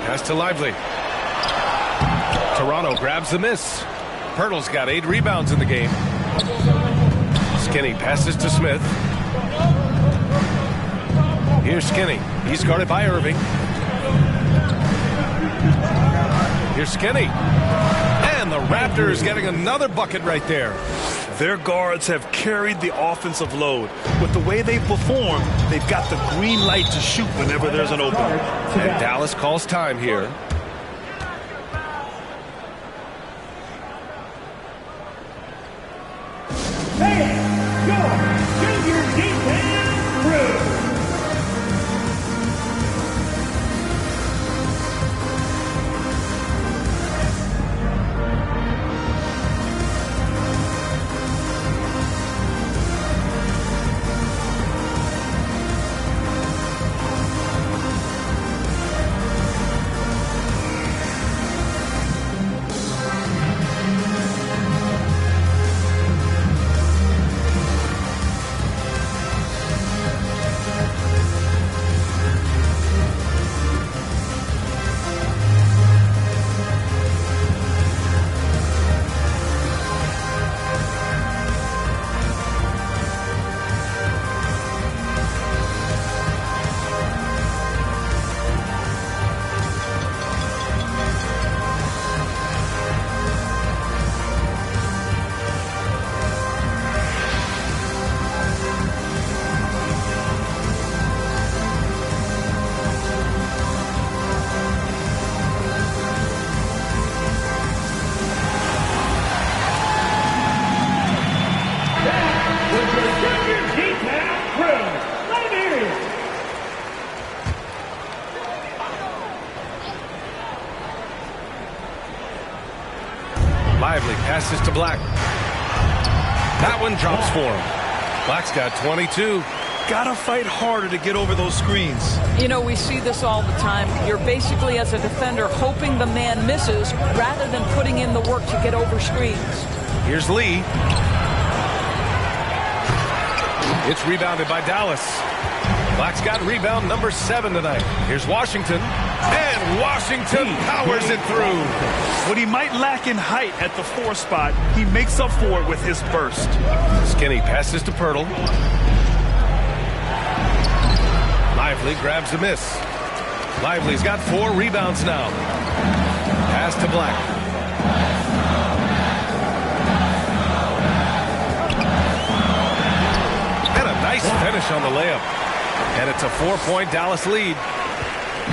Pass to Lively. Toronto grabs the miss. Pirtle's got 8 rebounds in the game. Skinny passes to Smith. Here's Skinny. He's guarded by Irving. Here's Skinny. And the Raptors getting another bucket right there. Their guards have carried the offensive load. With the way they perform, they've got the green light to shoot whenever there's an opening. And Dallas calls time here. Lively passes to Black. That one drops for him. Black's got 22. Gotta fight harder to get over those screens. You know, we see this all the time. You're basically, as a defender, hoping the man misses rather than putting in the work to get over screens. Here's Lee. It's rebounded by Dallas. Black's got rebound number 7 tonight. Here's Washington. And Washington powers it through. What he might lack in height at the 4 spot, he makes up for it with his burst. Skinny passes to Pirtle. Lively grabs a miss. Lively's got 4 rebounds now. Pass to Black. And a nice finish on the layup. And it's a 4-point Dallas lead.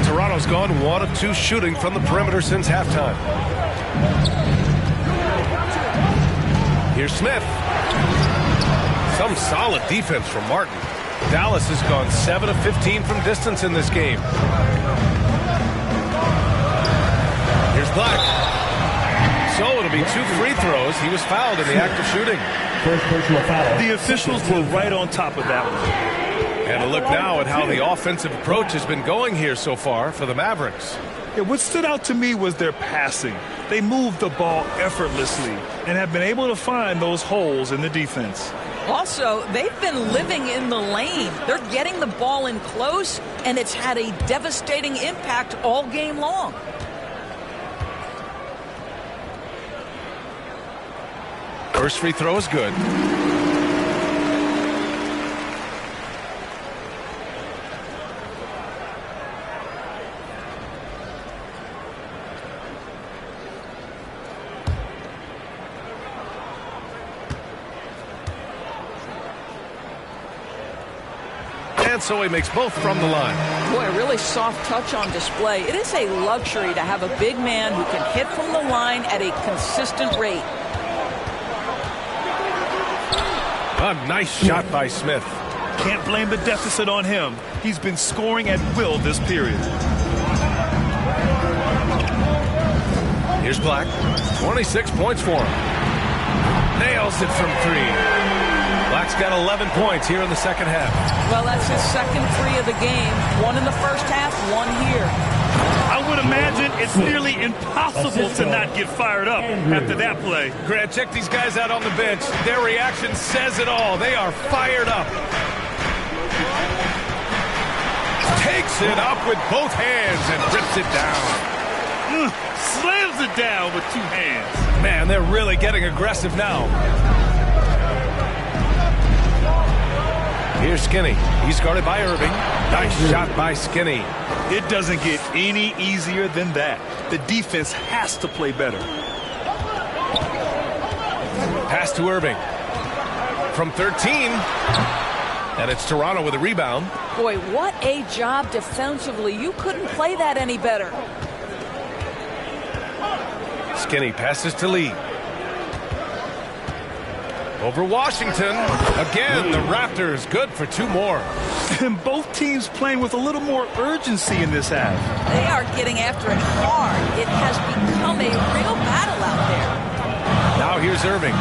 Toronto's gone 1 of 2 shooting from the perimeter since halftime. Here's Smith. Some solid defense from Martin. Dallas has gone 7 of 15 from distance in this game. Here's Black. So it'll be 2 free throws. He was fouled in the act of shooting. First personal foul. The officials were right on top of that one. And a look now at how the offensive approach has been going here so far for the Mavericks. Yeah, what stood out to me was their passing. They moved the ball effortlessly and have been able to find those holes in the defense. Also, they've been living in the lane. They're getting the ball in close, and it's had a devastating impact all game long. First free throw is good. And so he makes both from the line. Boy, a really soft touch on display. It is a luxury to have a big man who can hit from the line at a consistent rate. A nice shot by Smith. Can't blame the deficit on him. He's been scoring at will this period. Here's Black. 26 points for him. Nails it from 3. Black's got 11 points here in the second half. Well, that's his second 3 of the game. 1 in the first half, 1 here. I would imagine it's nearly impossible to not get fired up after that play. Grant, check these guys out on the bench. Their reaction says it all. They are fired up. Takes it up with both hands and rips it down. Slams it down with 2 hands. Man, they're really getting aggressive now. Here's Skinny. He's guarded by Irving. Nice shot by Skinny. It doesn't get any easier than that. The defense has to play better. Pass to Irving. From 13. And it's Toronto with a rebound. Boy, what a job defensively. You couldn't play that any better. Skinny passes to Lee. Over Washington. Again, the Raptors good for 2 more. And both teams playing with a little more urgency in this half. They are getting after it hard. It has become a real battle out there. Now here's Irving.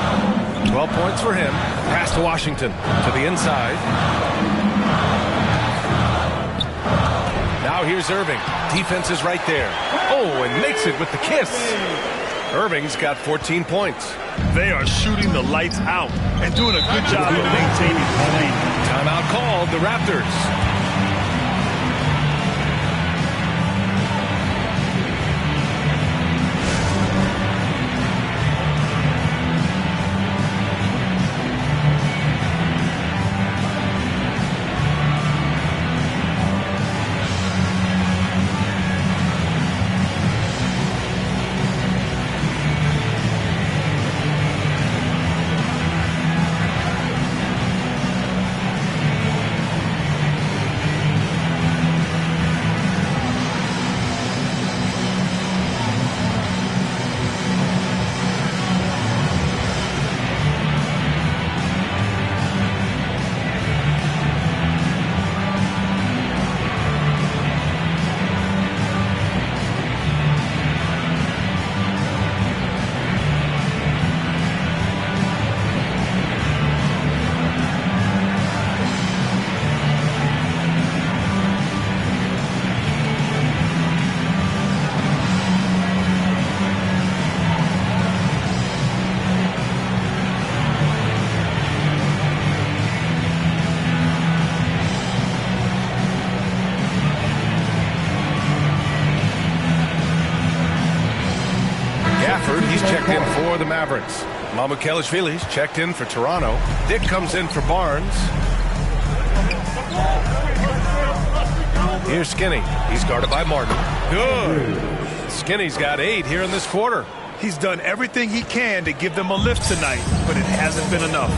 12 points for him. Pass to Washington. To the inside. Now here's Irving. Defense is right there. Oh, and makes it with the kiss. Irving's got 14 points. They are shooting the lights out and doing a good job of maintaining the lead. Timeout called, the Raptors. in for the Mavericks. Mamukelashvili's checked in for Toronto. Dick comes in for Barnes. Here's Skinny. He's guarded by Martin. Good. Skinny's got 8 here in this quarter. He's done everything he can to give them a lift tonight, but it hasn't been enough.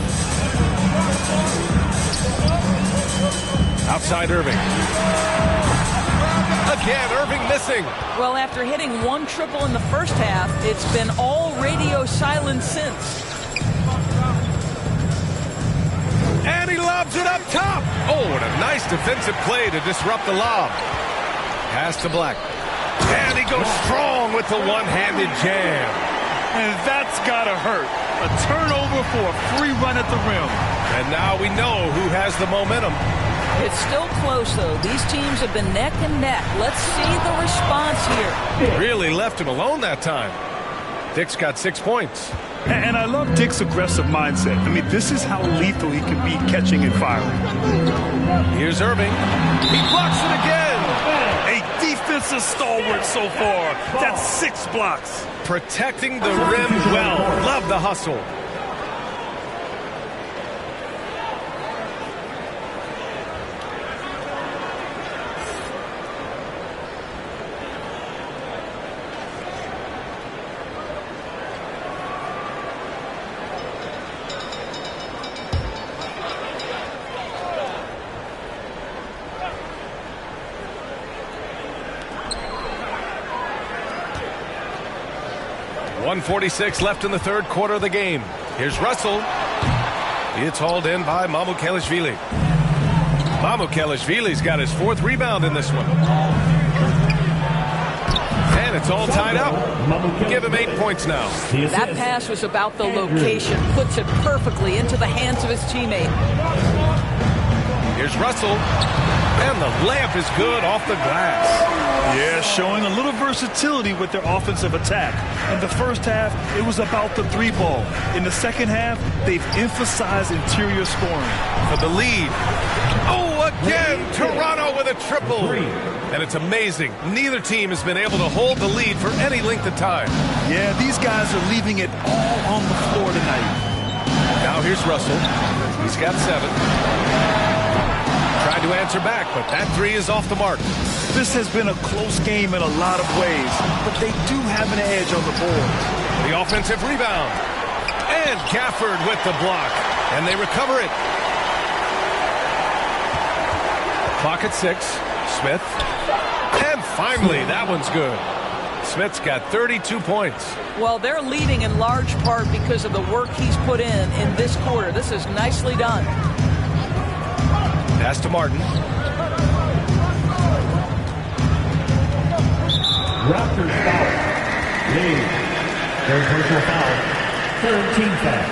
Outside Irving. Again, Irving missing. Well, after hitting 1 triple in the first half, it's been all radio silence since. And he lobs it up top. Oh, and a nice defensive play to disrupt the lob. Pass to Black. And he goes strong with the one-handed jam. And that's got to hurt. A turnover for a free run at the rim. And now we know who has the momentum. It's still close, though. These teams have been neck and neck. Let's see the response here. Really left him alone that time. Dick's got 6 points. And I love Dick's aggressive mindset. I mean, this is how lethal he can be catching and firing. Here's Irving. He blocks it again. A defensive stalwart so far. That's 6 blocks. Protecting the rim well. Love the hustle. .146 left in the third quarter of the game. Here's Russell. It's hauled in by Mamukelashvili. Mamukelashvili's got his 4th rebound in this one. And it's all tied up. Give him 8 points now. That pass was about the location. Puts it perfectly into the hands of his teammate. Here's Russell. And the layup is good off the glass. Yeah, showing a little versatility with their offensive attack. In the first half, it was about the 3-ball. In the second half, they've emphasized interior scoring. For the lead. Oh, again, Toronto with a triple. And it's amazing. Neither team has been able to hold the lead for any length of time. Yeah, these guys are leaving it all on the floor tonight. Now here's Russell. He's got 7. Tried to answer back, but that 3 is off the mark. This has been a close game in a lot of ways, but they do have an edge on the board. The offensive rebound. And Gafford with the block. And they recover it. Clock at 6. Smith. And finally, that one's good. Smith's got 32 points. Well, they're leading in large part because of the work he's put in this quarter. This is nicely done. Pass to Martin. Raptors foul. Lead. Third personal foul. Third team foul.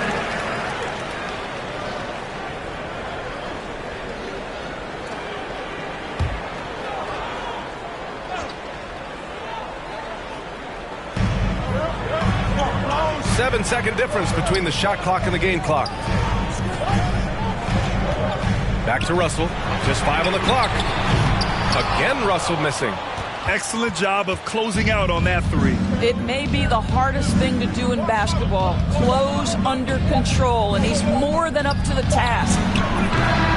Seven-second difference between the shot clock and the game clock. Back to Russell. Just 5 on the clock. Again, Russell missing. Excellent job of closing out on that 3. It may be the hardest thing to do in basketball. Close under control, and he's more than up to the task.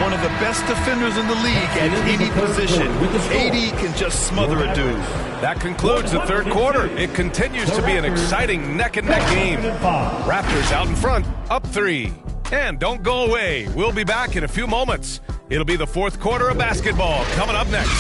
One of the best defenders in the league at any position. AD can just smother a dude. That concludes the third quarter. It continues to be an exciting neck-and-neck game. Raptors out in front, up 3. And don't go away. We'll be back in a few moments. It'll be the fourth quarter of basketball coming up next.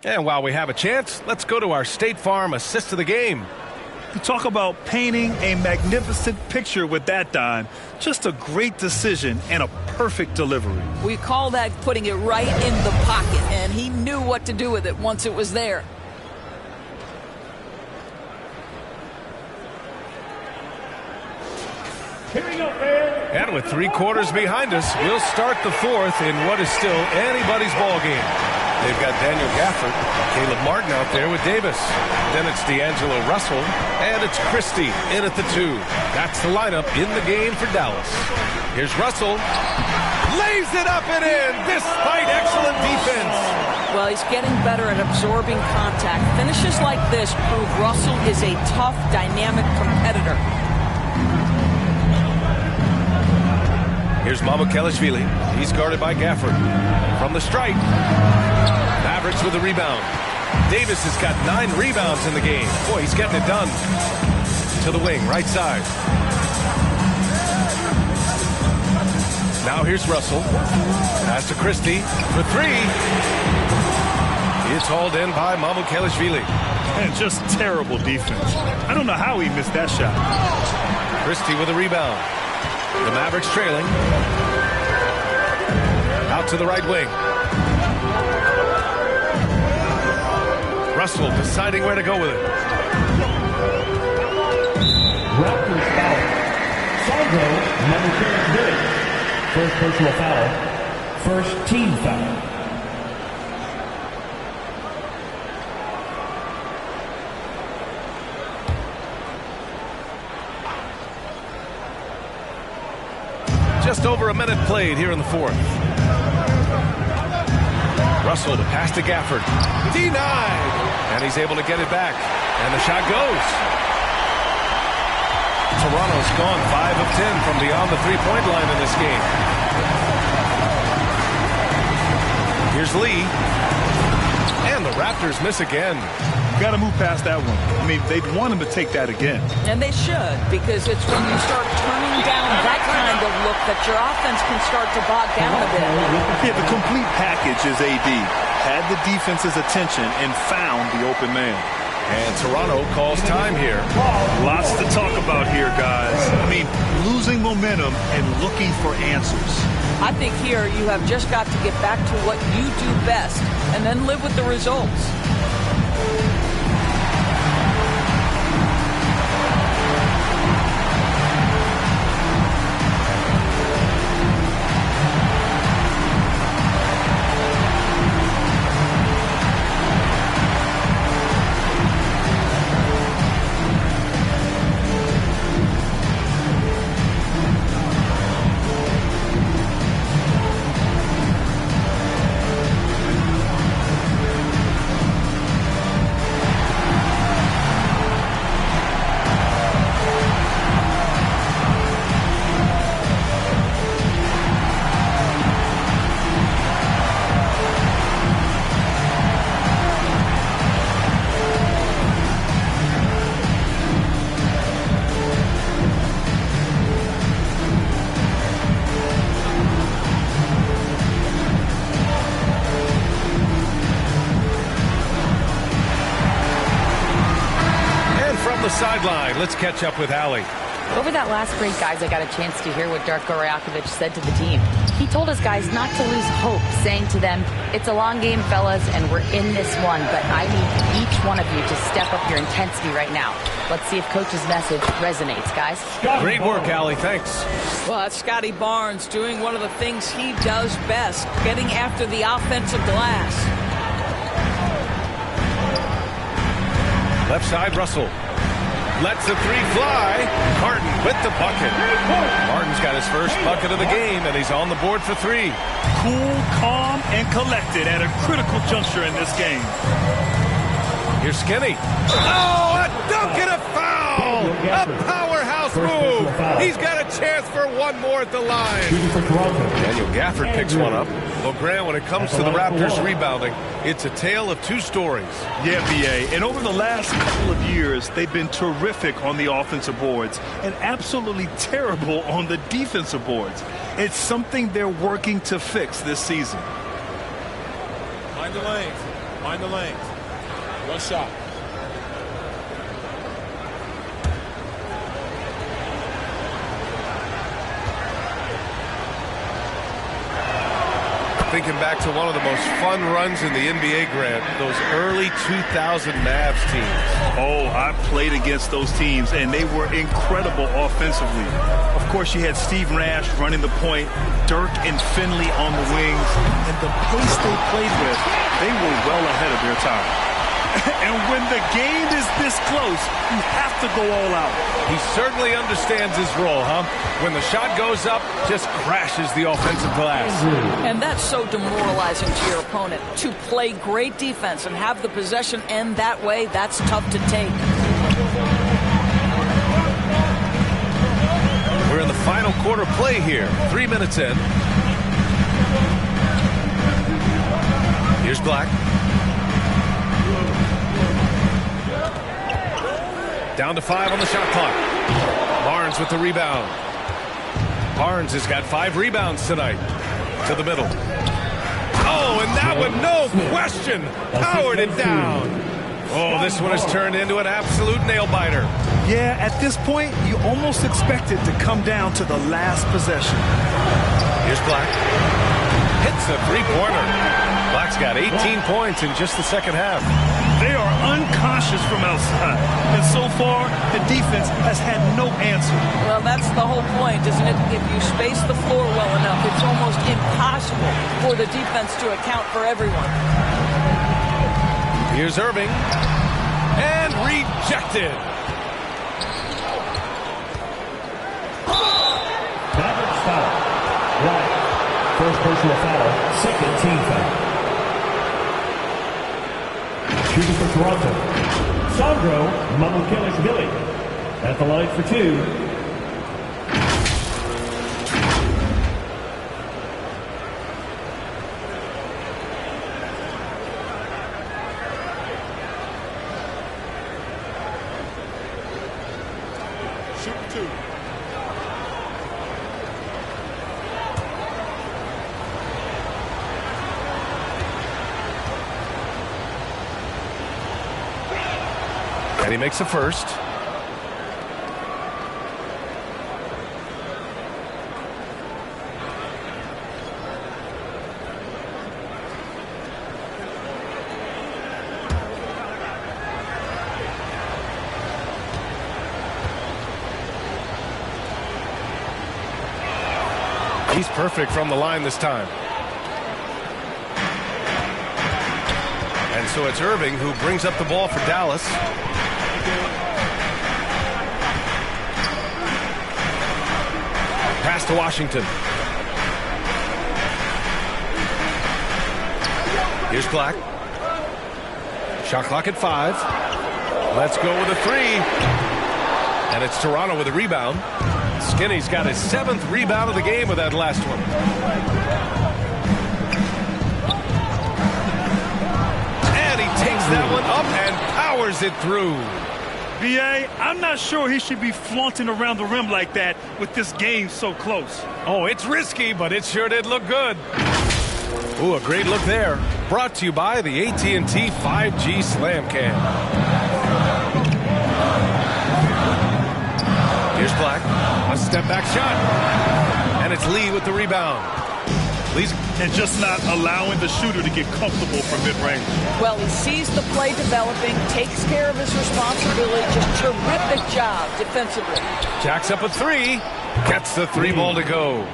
And while we have a chance, let's go to our State Farm assist of the game. You talk about painting a magnificent picture with that dime. Just a great decision and a perfect delivery. We call that putting it right in the pocket, and he knew what to do with it once it was there. And with 3 quarters behind us, we'll start the fourth in what is still anybody's ball game. They've got Daniel Gafford, Caleb Martin out there with Davis. Then it's D'Angelo Russell, and it's Christie in at the 2. That's the lineup in the game for Dallas. Here's Russell. Lays it up and in, despite excellent defense. Well, he's getting better at absorbing contact. Finishes like this prove Russell is a tough, dynamic competitor. Here's Mamukelashvili. He's guarded by Gafford. From the stripe, Mavericks with a rebound. Davis has got 9 rebounds in the game. Boy, he's getting it done. To the wing, right side. Now here's Russell. Pass to Christie for 3. It's hauled in by Mamukelashvili. And just terrible defense. I don't know how he missed that shot. Christie with a rebound. The Mavericks trailing. Out to the right wing. Russell deciding where to go with it. Raptors foul. Sandro Mamukelashvili. First personal foul. First team foul. Just over a minute played here in the 4th. Russell to pass to Gafford. Denied. And he's able to get it back. And the shot goes. Toronto's gone 5 of 10 from beyond the three-point line in this game. Here's Lee. And the Raptors miss again. Got to move past that one. I mean, they'd want him to take that again. And they should, because it's when you start turning down that kind of look that your offense can start to bog down a bit. Yeah, the complete package is AD. Had the defense's attention and found the open man. And Toronto calls time here. Lots to talk about here, guys. I mean, losing momentum and looking for answers. I think here you have just got to get back to what you do best and then live with the results. Sideline. Let's catch up with Allie. Over that last break, guys, I got a chance to hear what Darko Rajakovic said to the team. He told his guys not to lose hope, saying to them, it's a long game, fellas, and we're in this one, but I need each one of you to step up your intensity right now. Let's see if Coach's message resonates, guys. Great work, Allie. Thanks. Well, that's Scotty Barnes doing one of the things he does best, getting after the offensive glass. Left side, Russell. Lets the 3 fly. Martin with the bucket. Martin's got his first bucket of the game, and he's on the board for 3. Cool, calm, and collected at a critical juncture in this game. Here's Skinny. Oh, a dunk and a foul! A powerhouse move. He's got a chance for one more at the line. Daniel Gafford picks one up. Well, Grant, when it comes to the Raptors rebounding, it's a tale of 2 stories. Yeah, B.A. And over the last couple of years, they've been terrific on the offensive boards and absolutely terrible on the defensive boards. It's something they're working to fix this season. Mind the lanes. Mind the lanes. One shot. thinking back to one of the most fun runs in the NBA, Grant, those early 2000 Mavs teams. Oh, I played against those teams, and they were incredible offensively. Of course, you had Steve Nash running the point, Dirk and Finley on the wings, and the pace they played with, they were well ahead of their time. And when the game is this close, you have to go all out. He certainly understands his role, huh? When the shot goes up, just crashes the offensive glass. And that's so demoralizing to your opponent. To play great defense and have the possession end that way, that's tough to take. We're in the final quarter play here. 3 minutes in. Here's Black. Down to 5 on the shot clock. Barnes with the rebound. Barnes has got 5 rebounds tonight. To the middle. Oh, and that one, no question, powered it down. Oh, this one has turned into an absolute nail-biter. Yeah, at this point, you almost expect it to come down to the last possession. Here's Black. Hits a three-pointer. Black's got 18 points in just the second half. They are unconscious from outside, and so far, the defense has had no answer. Well, that's the whole point, isn't it? If you space the floor well enough, it's almost impossible for the defense to account for everyone. Here's Irving, and rejected. Mavericks foul. White. First personal foul. Second team foul. Shooting for Toronto, Sandro Mamukelashvili at the line for 2. Shoot 2. And he makes a first. He's perfect from the line this time. And so it's Irving who brings up the ball for Dallas. Pass to Washington. Here's Black. Shot clock at 5. Let's go with a 3. And it's Toronto with a rebound. Skinny's got his 7th rebound of the game with that last one. And he takes that one up and powers it through. B.A., I'm not sure he should be flaunting around the rim like that with this game so close. Oh, it's risky, but it sure did look good. Ooh, a great look there. Brought to you by the AT&T 5G Slam Cam. Here's Black. A step-back shot. And it's Lee with the rebound. Lee's and just not allowing the shooter to get comfortable from mid-range. Well, he sees the play developing, takes care of his responsibility. Just terrific job defensively. jacks up a 3. Gets the 3 ball to go.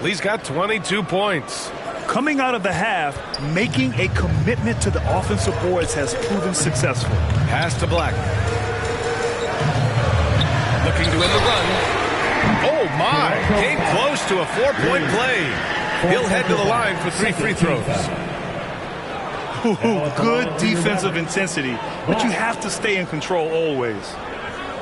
Lee's got 22 points. Coming out of the half, making a commitment to the offensive boards has proven successful. Pass to Black. Looking to end the run. Oh, my. Came close to a 4-point play. He'll head to the line for 3 free throws. Good defensive intensity, but you have to stay in control always.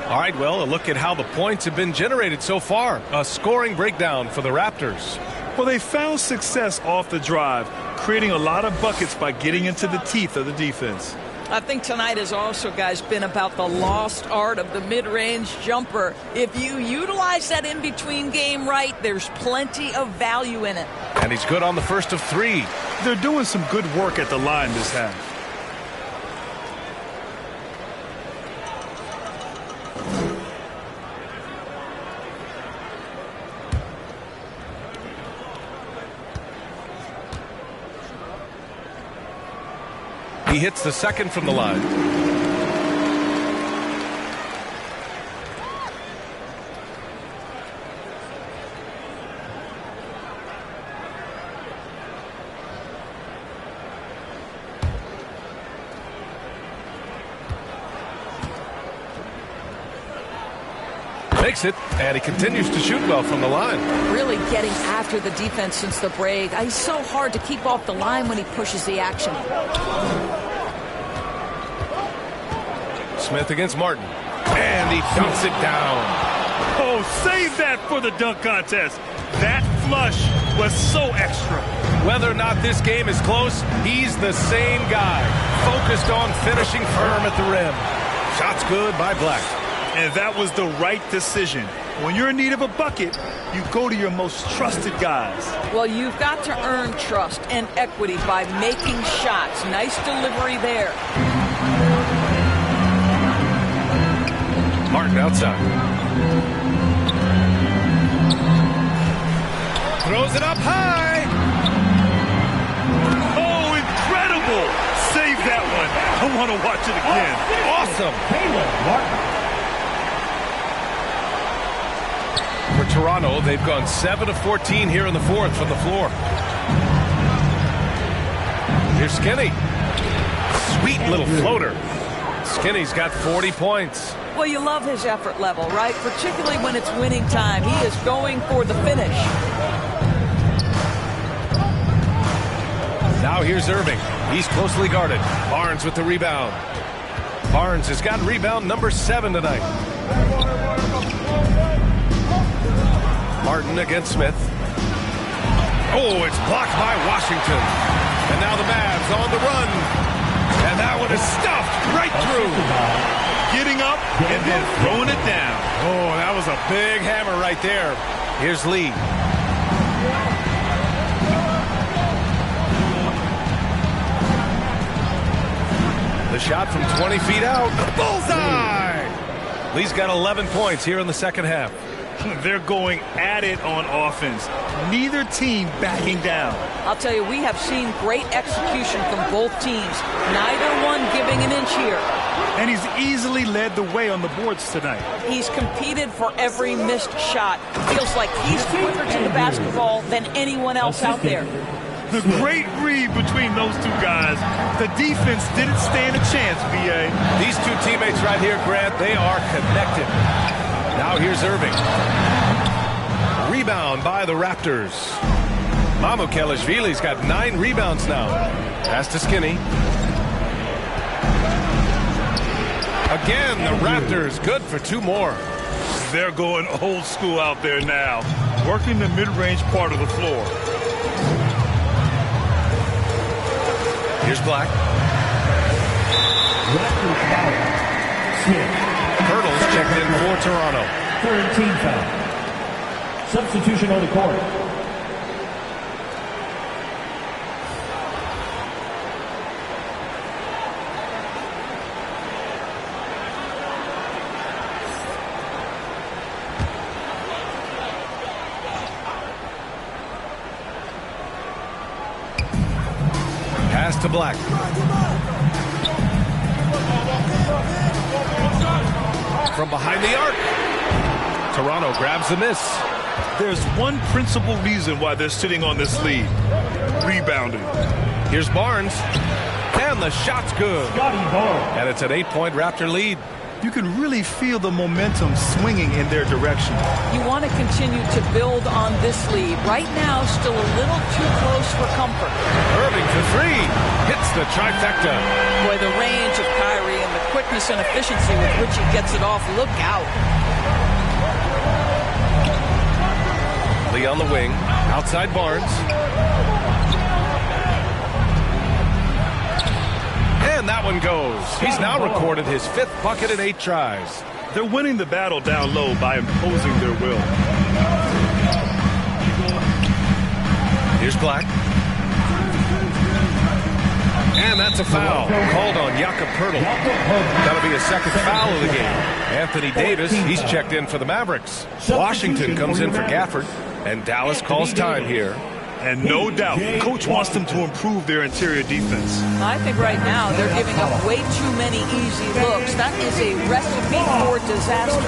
All right, well, a look at how the points have been generated so far. A scoring breakdown for the Raptors. Well, they found success off the drive, creating a lot of buckets by getting into the teeth of the defense. I think tonight has also, guys, been about the lost art of the mid-range jumper. If you utilize that in-between game right, there's plenty of value in it. And he's good on the first of 3. They're doing some good work at the line this half. He hits the second from the line. Makes it, and he continues to shoot well from the line. Really getting after the defense since the break. He's so hard to keep off the line when he pushes the action. Smith against Martin, and he dunks it down. Oh, save that for the dunk contest. That flush was so extra. Whether or not this game is close, he's the same guy, focused on finishing firm at the rim. Shot's good by Black. And that was the right decision. When you're in need of a bucket, you go to your most trusted guys. Well, you've got to earn trust and equity by making shots. Nice delivery there. Martin outside. Throws it up high. Oh, incredible. Save that one. I want to watch it again. Awesome. For Toronto, they've gone 7 of 14 here in the fourth from the floor. Here's Skinny. Sweet little floater. Skinny's got 40 points. Well, you love his effort level, right? Particularly when it's winning time. He is going for the finish. Now here's Irving. He's closely guarded. Barnes with the rebound. Barnes has got rebound number 7 tonight. Martin against Smith. Oh, it's blocked by Washington. And now the Mavs on the run. And that one is stuffed right through. Getting up and then throwing it down. Oh, that was a big hammer right there. Here's Lee. The shot from 20 feet out. Bullseye! Lee's got 11 points here in the second half. They're going at it on offense. Neither team backing down. I'll tell you, we have seen great execution from both teams. Neither one giving an inch here. And he's easily led the way on the boards tonight. He's competed for every missed shot. Feels like he's quicker to the basketball than anyone else out there. The great read between those two guys. The defense didn't stand a chance, B.A. These two teammates right here, Grant, they are connected. Now here's Irving. Rebound by the Raptors. Mamukelashvili's got 9 rebounds now. Pass to Skinny. Again, the Raptors good for 2 more. They're going old school out there now, working the mid-range part of the floor. Here's Black. Hurdles checked in for Toronto. Third team foul. Substitution on the court. Pass to Black. From behind the arc. Toronto grabs the miss. There's one principal reason why they're sitting on this lead. Rebounding. Here's Barnes. And the shot's good. And it's an 8-point Raptor lead. You can really feel the momentum swinging in their direction. You want to continue to build on this lead. Right now, still a little too close for comfort. Irving for 3. Hits the trifecta. Boy, the range of Kyrie and the quickness and efficiency with which he gets it off. Look out. Lee on the wing. Outside Barnes. And that one goes. He's now recorded his 5th bucket in 8 tries. They're winning the battle down low by imposing their will. Here's Black. And that's a foul called on Jakob Poeltl. That'll be a second foul of the game. Anthony Davis, he's checked in for the Mavericks. Washington comes in for Gafford, and Dallas calls time here. And no doubt, Coach wants them to improve their interior defense. I think right now they're giving up way too many easy looks. That is a recipe for disaster.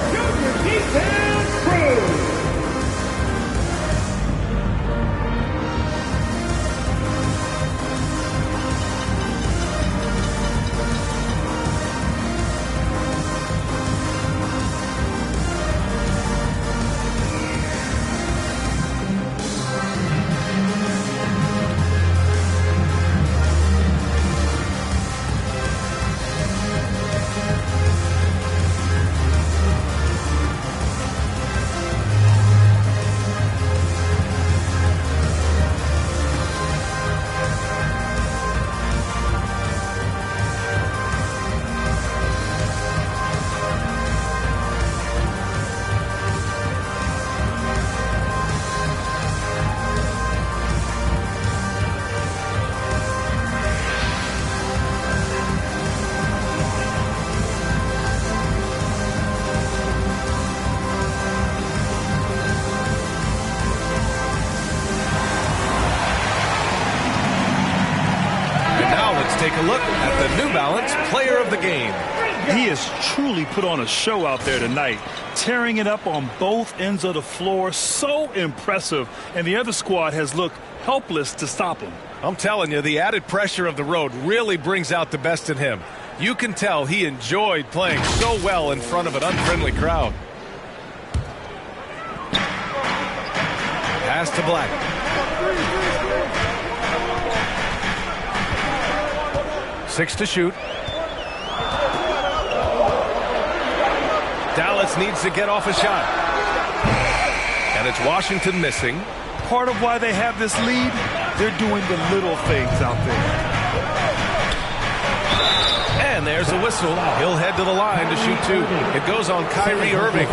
Take a look at the New Balance Player of the Game. He has truly put on a show out there tonight, tearing it up on both ends of the floor. So impressive, and the other squad has looked helpless to stop him. I'm telling you, the added pressure of the road really brings out the best in him. You can tell he enjoyed playing so well in front of an unfriendly crowd. Pass to Black. Six to shoot. Dallas needs to get off a shot. And it's Washington missing. Part of why they have this lead, they're doing the little things out there. And there's a whistle. He'll head to the line to shoot two. It goes on Kyrie Irving.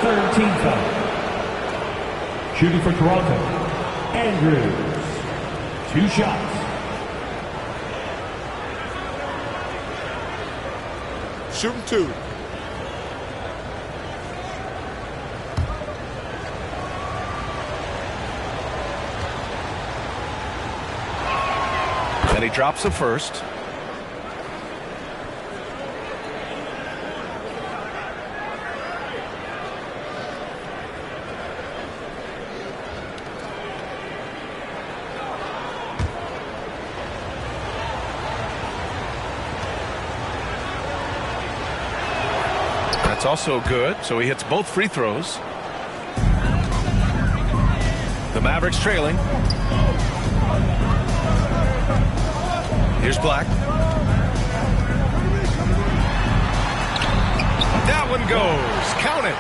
Third team foul. Shooting for Toronto, Andrews. 2 shots. Shooting 2. And he drops the first. That's also good, so he hits both free throws. The Mavericks trailing. Here's Black. That one goes. Count it.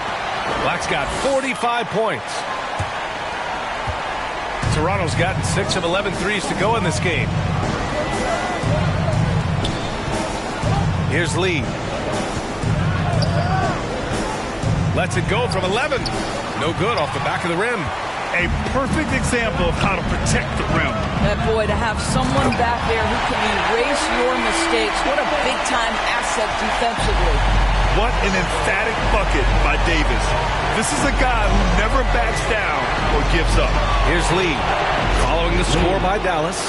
Black's got 45 points. Toronto's gotten 6 of 11 threes to go in this game. Here's Lee. Lets it go from 11. No good off the back of the rim. A perfect example of how to protect the rim. That boy, to have someone back there who can erase your mistakes. What a big-time asset defensively. What an emphatic bucket by Davis. This is a guy who never backs down or gives up. Here's Lee. Following the score by Dallas.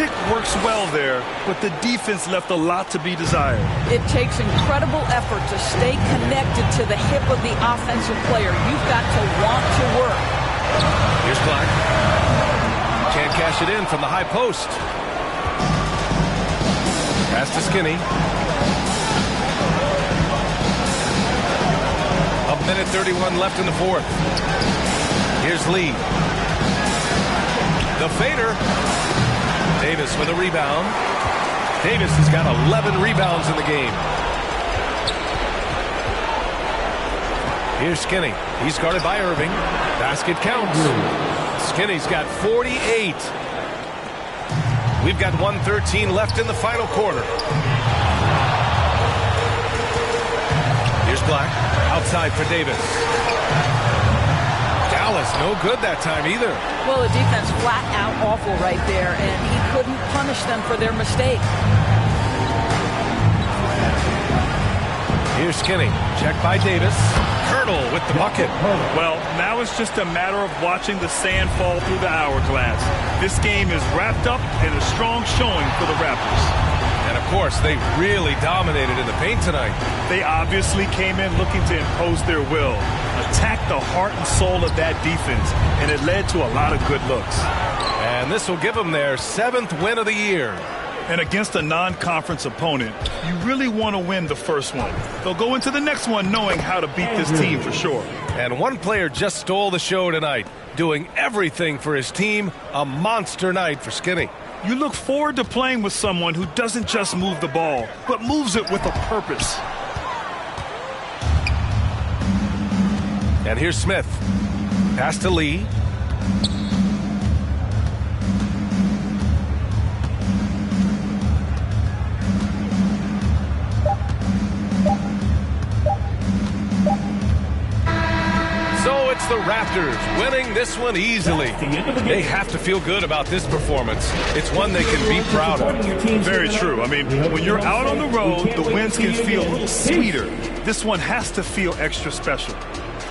Pick works well there, but the defense left a lot to be desired. It takes incredible effort to stay connected to the hip of the offensive player. You've got to want to work. Here's Black. Can't cash it in from the high post. Pass to Skinny. 1:31 left in the fourth. Here's Lee. The fader. Davis with a rebound. Davis has got 11 rebounds in the game. Here's Skinny. He's guarded by Irving. Basket counts. Skinny's got 48. We've got 1:13 left in the final quarter. Here's Black. Outside for Davis. Dallas, no good that time either. Well, the defense flat out awful right there, and he couldn't punish them for their mistake. Here's Skinny. Check by Davis. Colonel with the bucket. Well, now it's just a matter of watching the sand fall through the hourglass. This game is wrapped up in a strong showing for the Raptors. And, of course, they really dominated in the paint tonight. They obviously came in looking to impose their will, attack the heart and soul of that defense, and it led to a lot of good looks. And this will give them their 7th win of the year. And against a non-conference opponent, you really want to win the first one. They'll go into the next one knowing how to beat this team for sure. And one player just stole the show tonight, doing everything for his team. A monster night for Skinny. You look forward to playing with someone who doesn't just move the ball, but moves it with a purpose. And here's Smith. Pass to Lee. So it's the Raptors winning this one easily. They have to feel good about this performance. It's one they can be proud of. Very true. I mean, when you're out on the road, the wins can feel a little sweeter. This one has to feel extra special.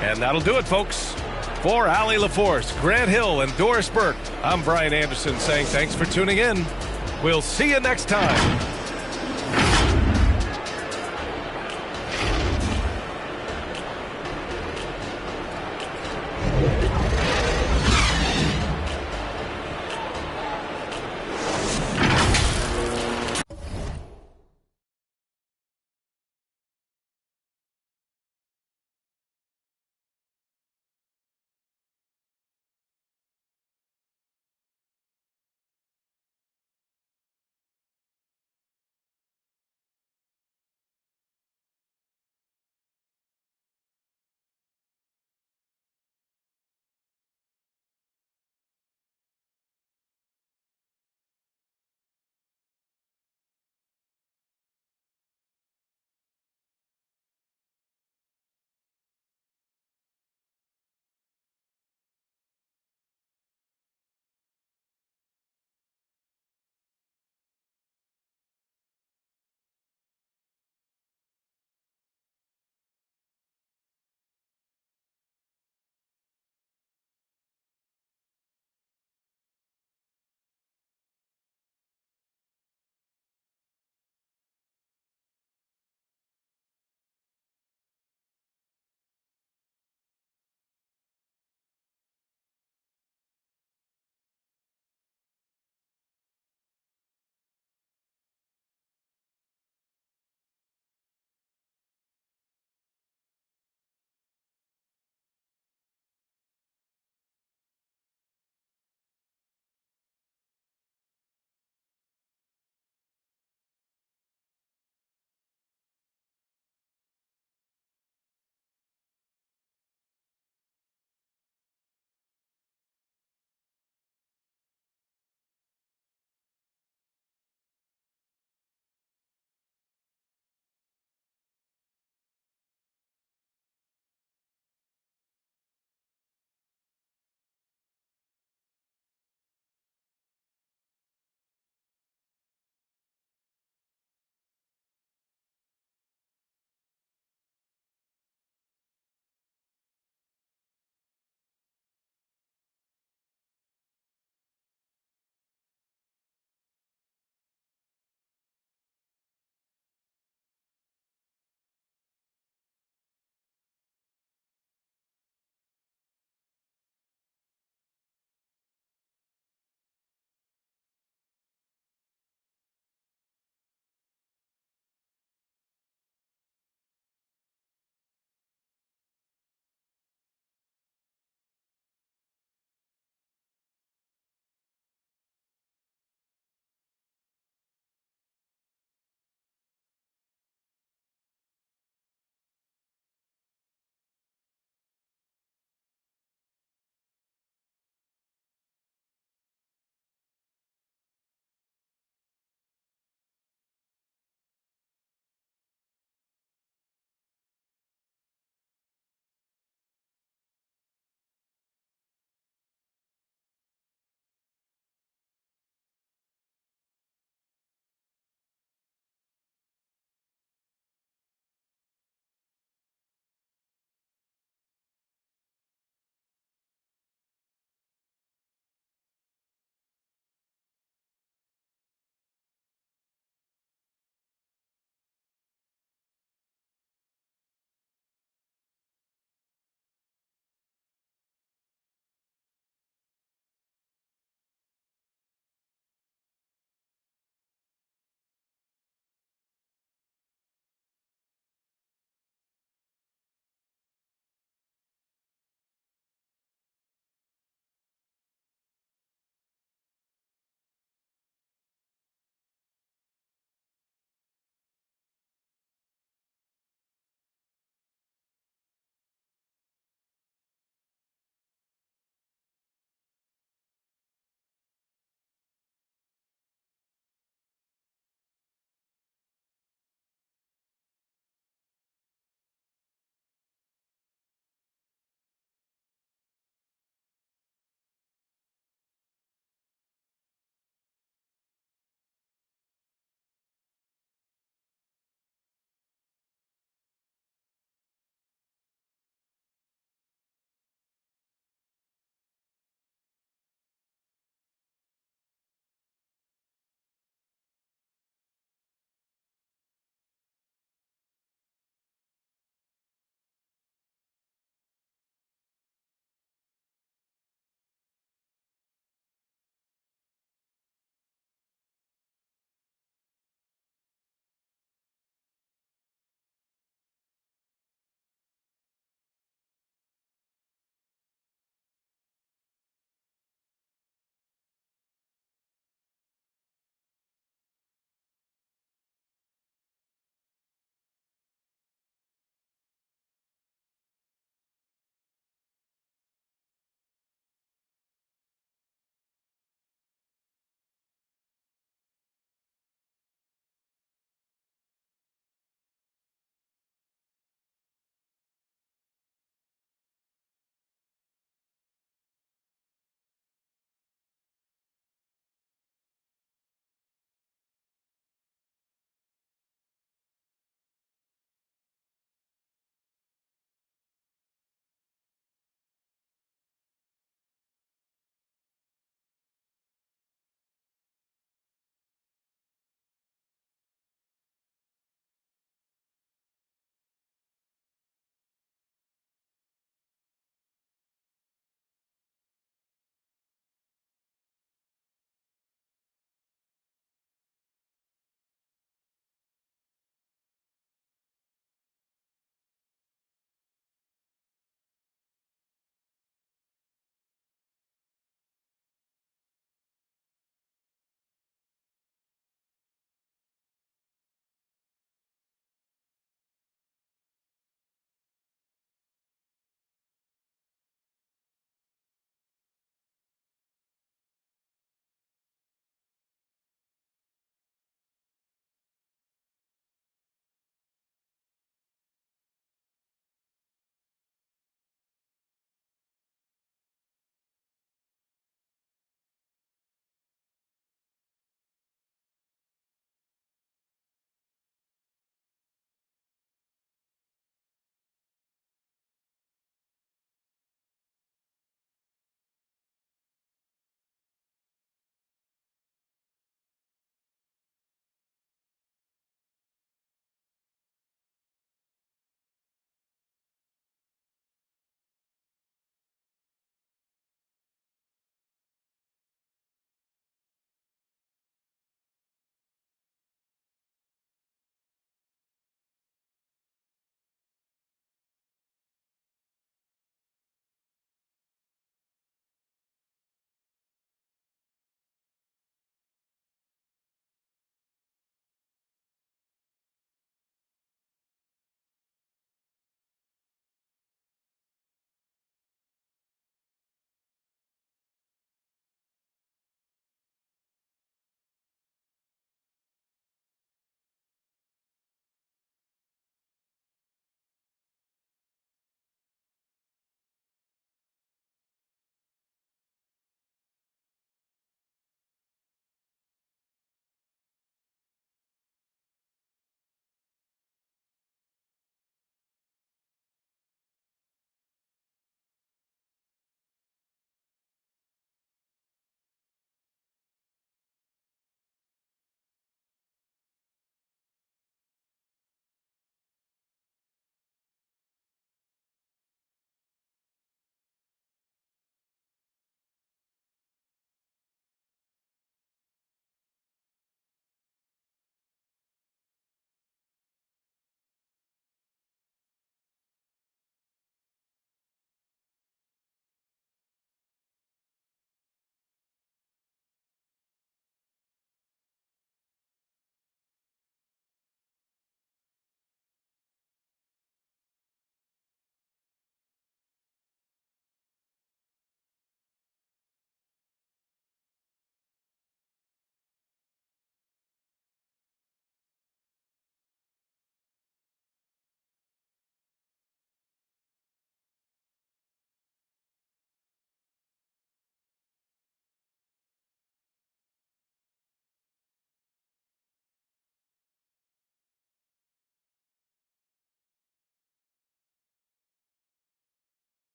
And that'll do it, folks. For Allie LaForce, Grant Hill, and Doris Burke, I'm Brian Anderson saying thanks for tuning in. We'll see you next time.